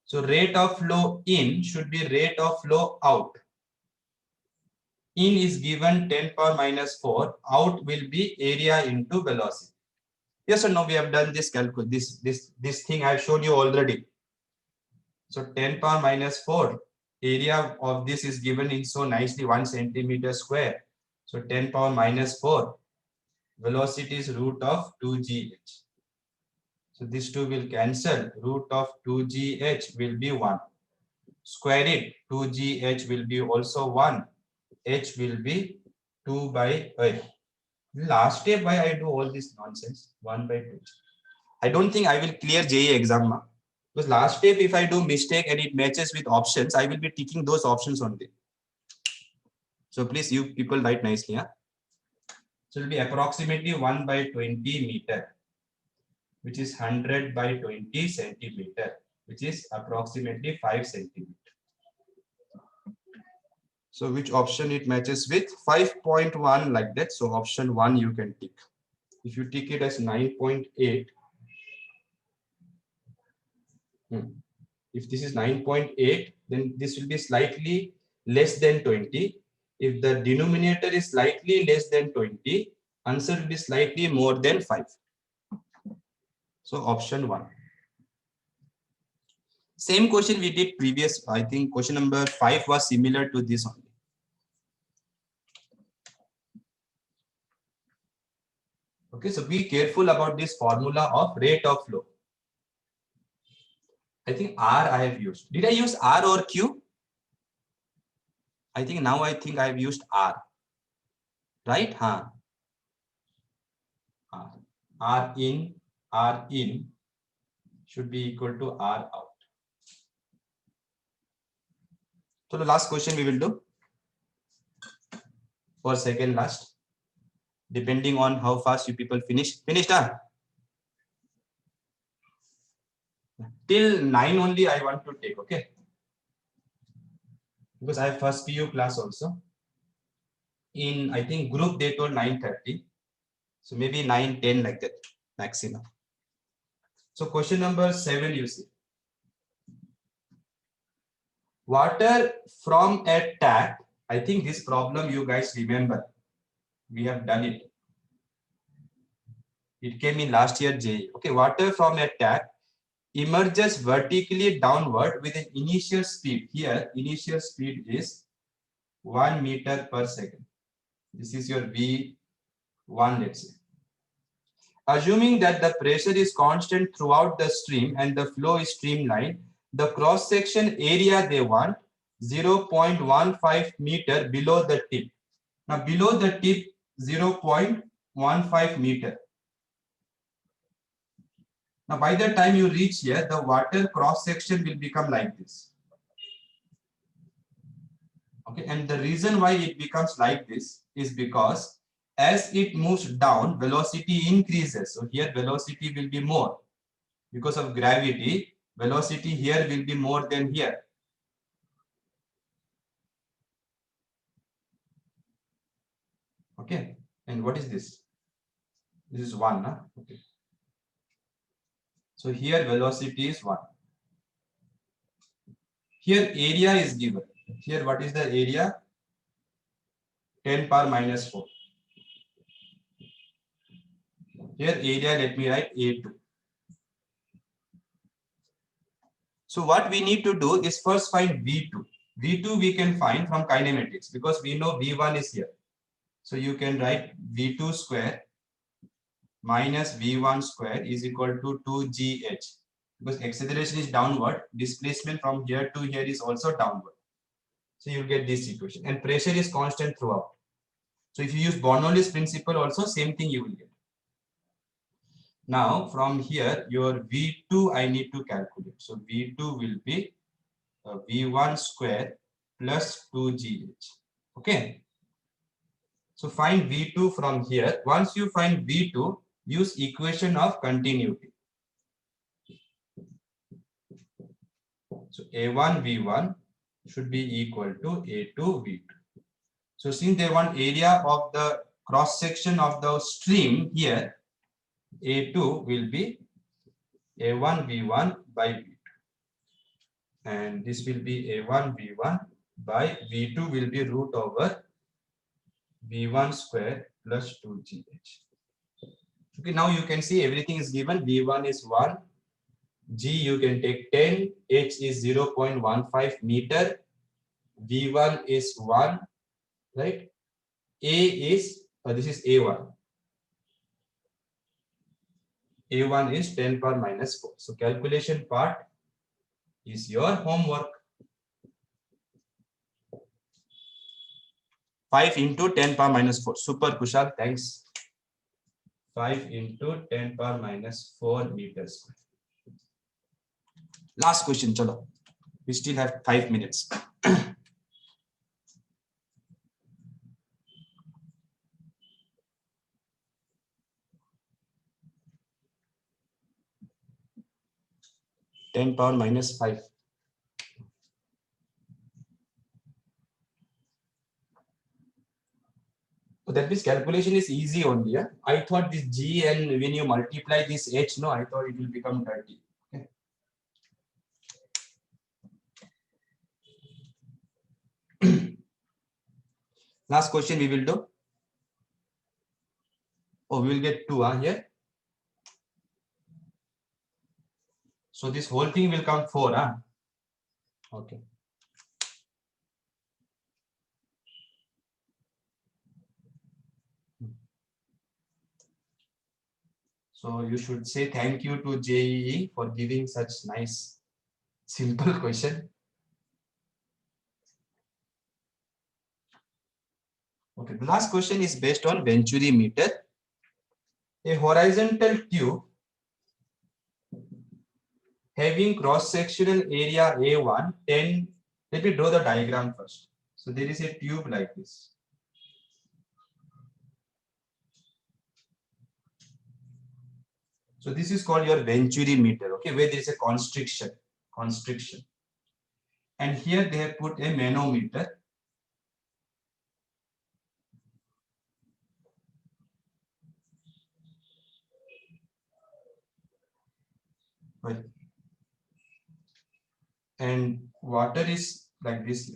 So rate of flow in should be rate of flow out. In is given 10 power minus 4. Out will be area into velocity. Yes or no? We have done this calculus. This thing I have shown you already. So 10 power minus 4, area of this is given in so nicely 1 centimeter square. So 10 power minus 4, velocity is root of 2gh. So this 2 will cancel, root of 2gh will be 1. Square it, 2gh will be also 1, h will be 2 by 8. Last step, why I do all this nonsense? 1 by 2. I don't think I will clear JEE exam. Because last step, if I do mistake and it matches with options, I will be ticking those options only. So please, you people write nicely. Huh? So it will be approximately 1 by 20 meter, which is 100 by 20 centimeter, which is approximately 5 centimeter. So which option it matches with? 5.1 like that. So option 1 you can tick. If you tick it as 9.8, if this is 9.8, then this will be slightly less than 20. If the denominator is slightly less than 20, answer will be slightly more than 5. So option 1. Same question we did previous. I think question number 5 was similar to this only. Okay, so be careful about this formula of rate of flow. I think R I have used. Did I use R or Q? I think now I think I've used R. Right? Huh? R in should be equal to R out. So the last question we will do for second last, depending on how fast you people finish. Finished, huh? Till 9 only I want to take, okay? Because I have first PU class also. In, I think, group they told 9:30. So maybe 9:10 like that, maximum. So question number 7, you see. Water from a tap. I think this problem you guys remember. We have done it. It came in last year JEE. Okay, water from a tap emerges vertically downward with an initial speed. Here, initial speed is 1 meter per second. This is your V1, let's say. Assuming that the pressure is constant throughout the stream and the flow is streamlined, the cross-section area they want 0.15 meter below the tip. Now below the tip 0.15 meter. Now by the time you reach here, the water cross-section will become like this. Okay, and the reason why it becomes like this is because as it moves down, velocity increases. So here velocity will be more. Because of gravity, velocity here will be more than here. Okay, and what is this? This is 1, huh? Okay. So here velocity is 1. Here area is given. Here what is the area? 10 power minus 4. Here area, let me write A2. So what we need to do is first find V2. V2 we can find from kinematics because we know V1 is here. So you can write V2 square minus V1 square is equal to 2gh. Because acceleration is downward, displacement from here to here is also downward. So you get this equation. And pressure is constant throughout. So if you use Bernoulli's principle also, same thing you will get. Now from here, your V2 I need to calculate. So V2 will be V1 square plus 2gh. Okay. So find V2 from here. Once you find V2, use equation of continuity. So A1 V1 should be equal to A2 V2. So since they want area of the cross section of the stream here, A2 will be A1 V1 by V2. And this will be A1 V1 by V2 will be root over V1 square plus 2gh. Okay, now you can see everything is given. V1 is 1, G you can take 10, H is 0.15 meter, V1 is 1, right? A is, this is A1. A1 is 10 power minus 4. So calculation part is your homework. 5 into 10 power minus 4. Super Kushal, thanks. 5 into 10 power minus 4 meters. Last question, chalo. We still have 5 minutes. Ten power minus 5. So that means calculation is easy only. Yeah? I thought this G, and when you multiply this H, no, I thought it will become 30. Okay. Last question we will do. Oh, we will get 2 here. So this whole thing will come 4. Okay. So you should say thank you to JEE for giving such nice, simple question. Okay, the last question is based on Venturi meter. A horizontal tube having cross-sectional area A1, 10. Let me draw the diagram first. So there is a tube like this. So this is called your Venturi meter, okay, where there is a constriction. And here they have put a manometer. Right. And water is like this,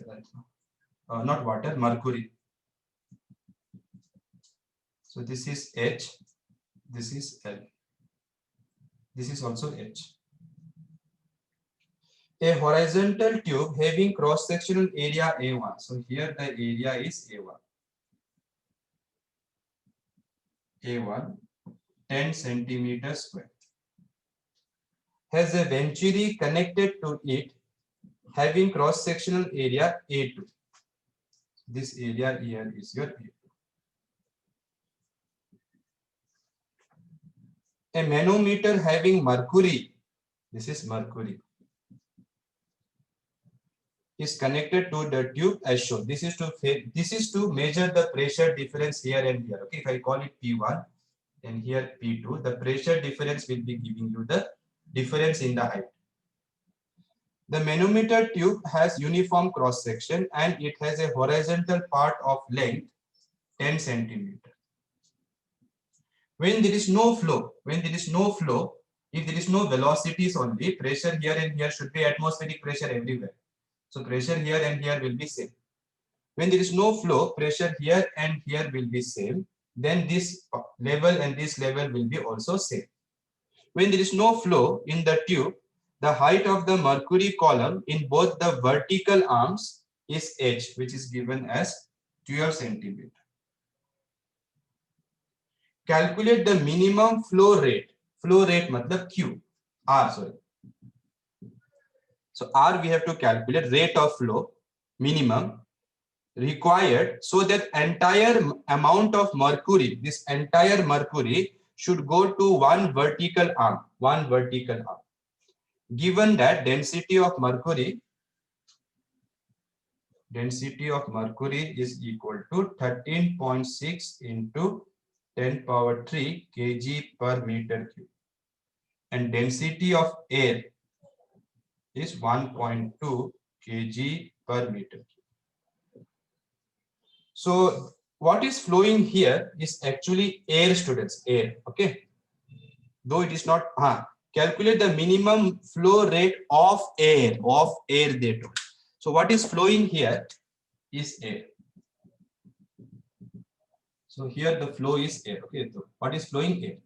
not water, mercury. So this is H, this is L, this is also H. A horizontal tube having cross-sectional area A1. So here the area is A1. A1, 10 centimeters square. Has a venturi connected to it having cross-sectional area A2. This area here is your A2. A manometer having mercury, this is mercury, is connected to the tube as shown. This is to measure the pressure difference here and here. Okay, if I call it P1 and here P2, the pressure difference will be giving you the difference in the height. The manometer tube has uniform cross section and it has a horizontal part of length 10 centimeter. When there is no flow, if there is no velocities only, pressure here and here should be atmospheric pressure everywhere. So pressure here and here will be same. When there is no flow, pressure here and here will be same. Then this level and this level will be also same. When there is no flow in the tube, the height of the mercury column in both the vertical arms is h, which is given as 12 centimeter. Calculate the minimum flow rate. Flow rate matlab Q. R, sorry. So R we have to calculate rate of flow, minimum, required so that entire amount of mercury, this entire mercury should go to one vertical arm. Given that density of mercury is equal to 13.6 into 10 power 3 kg per meter cube, and density of air is 1.2 kg per meter cube. So what is flowing here is actually air, students, air. Okay, though it is not. Calculate the minimum flow rate of air. They told. So what is flowing here is air. So here the flow is air. Okay, so what is flowing? Air.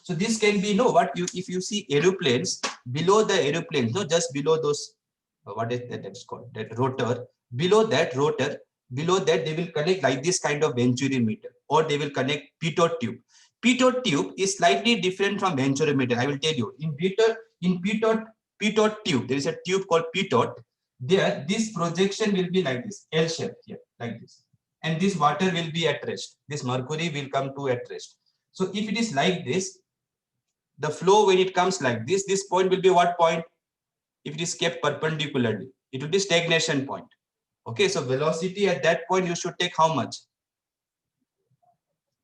So this can be, no, what you, if you see aeroplanes, below the aeroplanes, no, just below those, what is that, that's called, that rotor, below that rotor, below that they will connect like this kind of venturi meter, or they will connect pitot tube. Pitot tube is slightly different from venturi meter. I will tell you, in pitot tube, there is a tube called pitot. There, this projection will be like this, L shape here, like this. And this water will be at rest. This mercury will come to at rest. So if it is like this, the flow, when it comes like this point will be what point? If it is kept perpendicularly, it will be stagnation point. Okay, so velocity at that point you should take how much?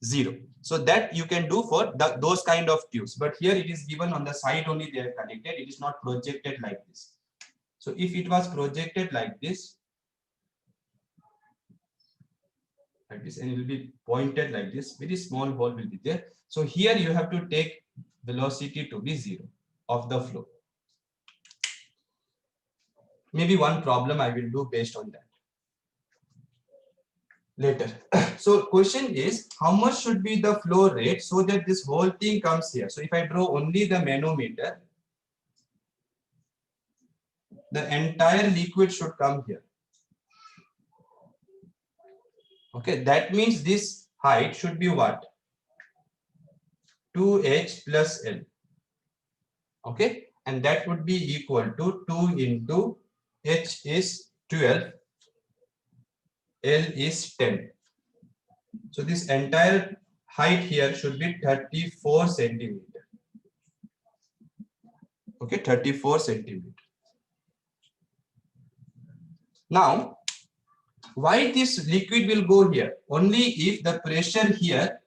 0. So that you can do for those kind of tubes. But here it is given on the side only, they are connected. It is not projected like this. So if it was projected like this, and it will be pointed like this, very small hole will be there. So here you have to take velocity to be 0 of the flow. Maybe one problem I will do based on that later. So question is, how much should be the flow rate so that this whole thing comes here? So if I draw only the manometer, the entire liquid should come here. Okay, that means this height should be what? 2h plus L. Okay, and that would be equal to 2 into h is 12, L is 10. So this entire height here should be 34 centimeter. Okay, 34 centimeter. Now, why this liquid will go here? Only if the pressure here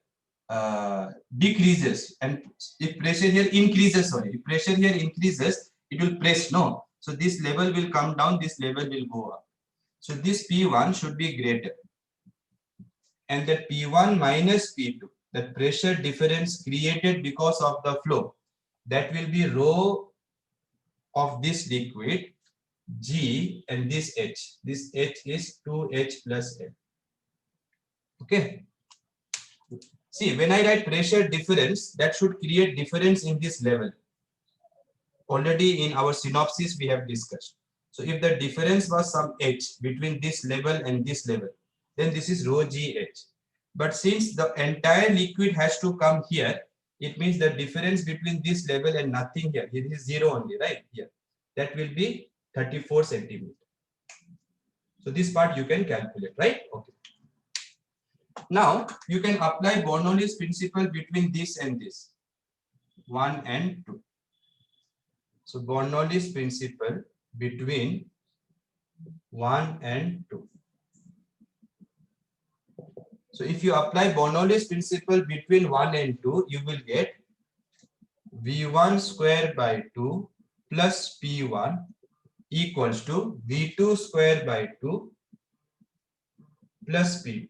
decreases, and if pressure here increases, sorry, if pressure here increases, it will press, no. So this level will come down, this level will go up. So this P1 should be greater. And that P1 minus P2, the pressure difference created because of the flow, that will be rho of this liquid, G, and this H. This H is 2H plus L. Okay. See, when I write pressure difference, that should create difference in this level. Already in our synopsis, we have discussed. So if the difference was some H between this level and this level, then this is rho GH. But since the entire liquid has to come here, it means the difference between this level and nothing here, it is 0 only, right? Here. That will be 34 centimeter. So this part you can calculate, right? Okay. Now you can apply Bernoulli's principle between this and this, 1 and 2. So Bernoulli's principle between 1 and 2. So if you apply Bernoulli's principle between 1 and 2, you will get V1 square by 2 plus P1 equals to V2 square by 2 plus P2.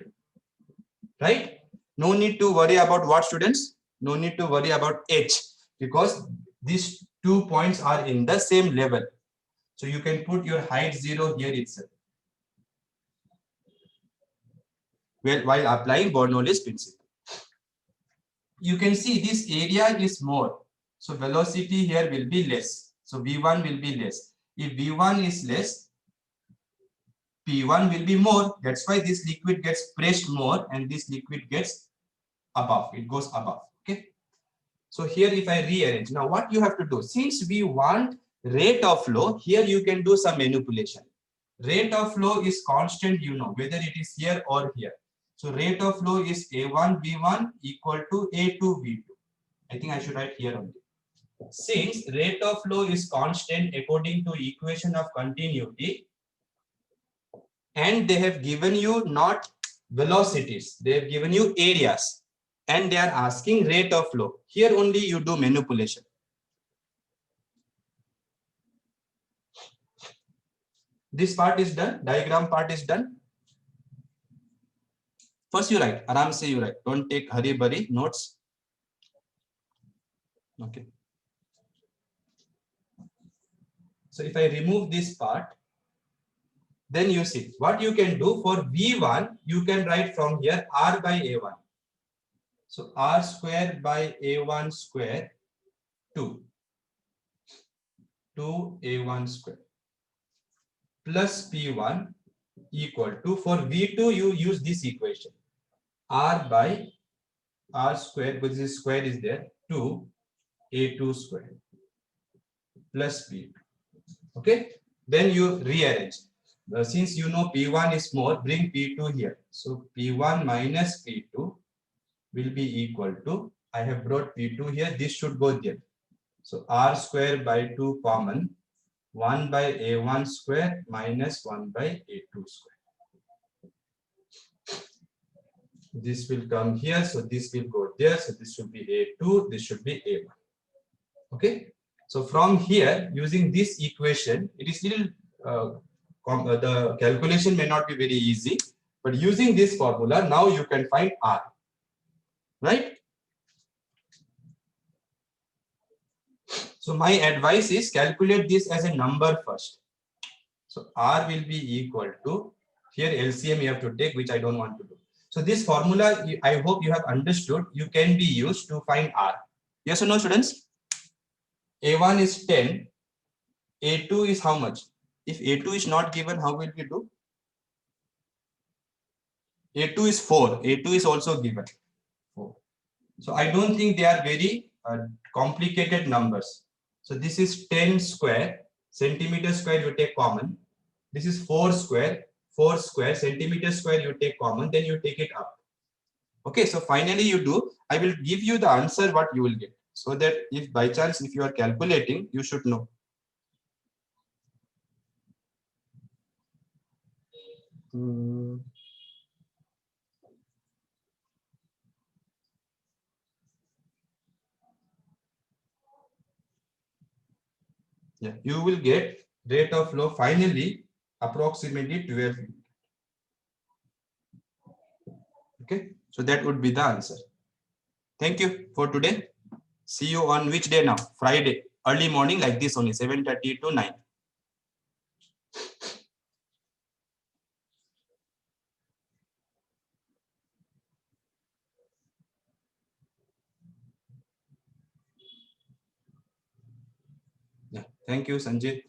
Right? No need to worry about what, students? No need to worry about H, because these 2 points are in the same level. So you can put your height 0 here itself. Well, while applying Bernoulli's principle, you can see this area is more. So velocity here will be less. So V1 will be less. If V1 is less, P1 will be more. That's why this liquid gets pressed more and this liquid gets above. It goes above. Okay. So here if I rearrange, now what you have to do, since we want rate of flow, here you can do some manipulation. Rate of flow is constant, you know, whether it is here or here. So rate of flow is A1 V1 equal to A2 V2. I think I should write here only. Since rate of flow is constant according to equation of continuity, and they have given you not velocities, they have given you areas, and they are asking rate of flow. Here only you do manipulation. This part is done, diagram part is done. First you write, aram se you write, don't take hurry burry notes. Okay. So if I remove this part, then you see what you can do for V1, you can write from here R by A1. So R square by A1 square 2 A1 square plus P1 equal to, for V2 you use this equation, R by R square, because this square is there, 2 A2 square plus P2. Okay, then you rearrange. Since you know P1 is more, bring P2 here. So P1 minus P2 will be equal to, I have brought P2 here, this should go there. So R square by 2 common, 1 by A1 square minus 1 by A2 square. This will come here, so this will go there, so this should be A2, this should be A1. Okay, so from here, using this equation, it is still the calculation may not be very easy, but using this formula, now you can find R, right? So my advice is calculate this as a number first. So R will be equal to, here LCM you have to take, which I don't want to do. So this formula, I hope you have understood, you can be used to find R. Yes or no, students? A1 is 10, A2 is how much? If A2 is not given, how will we do? A2 is 4, A2 is also given 4. So I don't think they are very complicated numbers. So this is 10 square, centimeter square you take common. This is 4 square, centimeter square you take common, then you take it up. Okay, so finally you do, I will give you the answer what you will get. So that if by chance, if you are calculating, you should know. Yeah, you will get rate of flow finally approximately 12. Okay, so that would be the answer. Thank you for today. See you on which day now? Friday, early morning like this only, 7:30 to 9. Yeah. Thank you, Sanjit.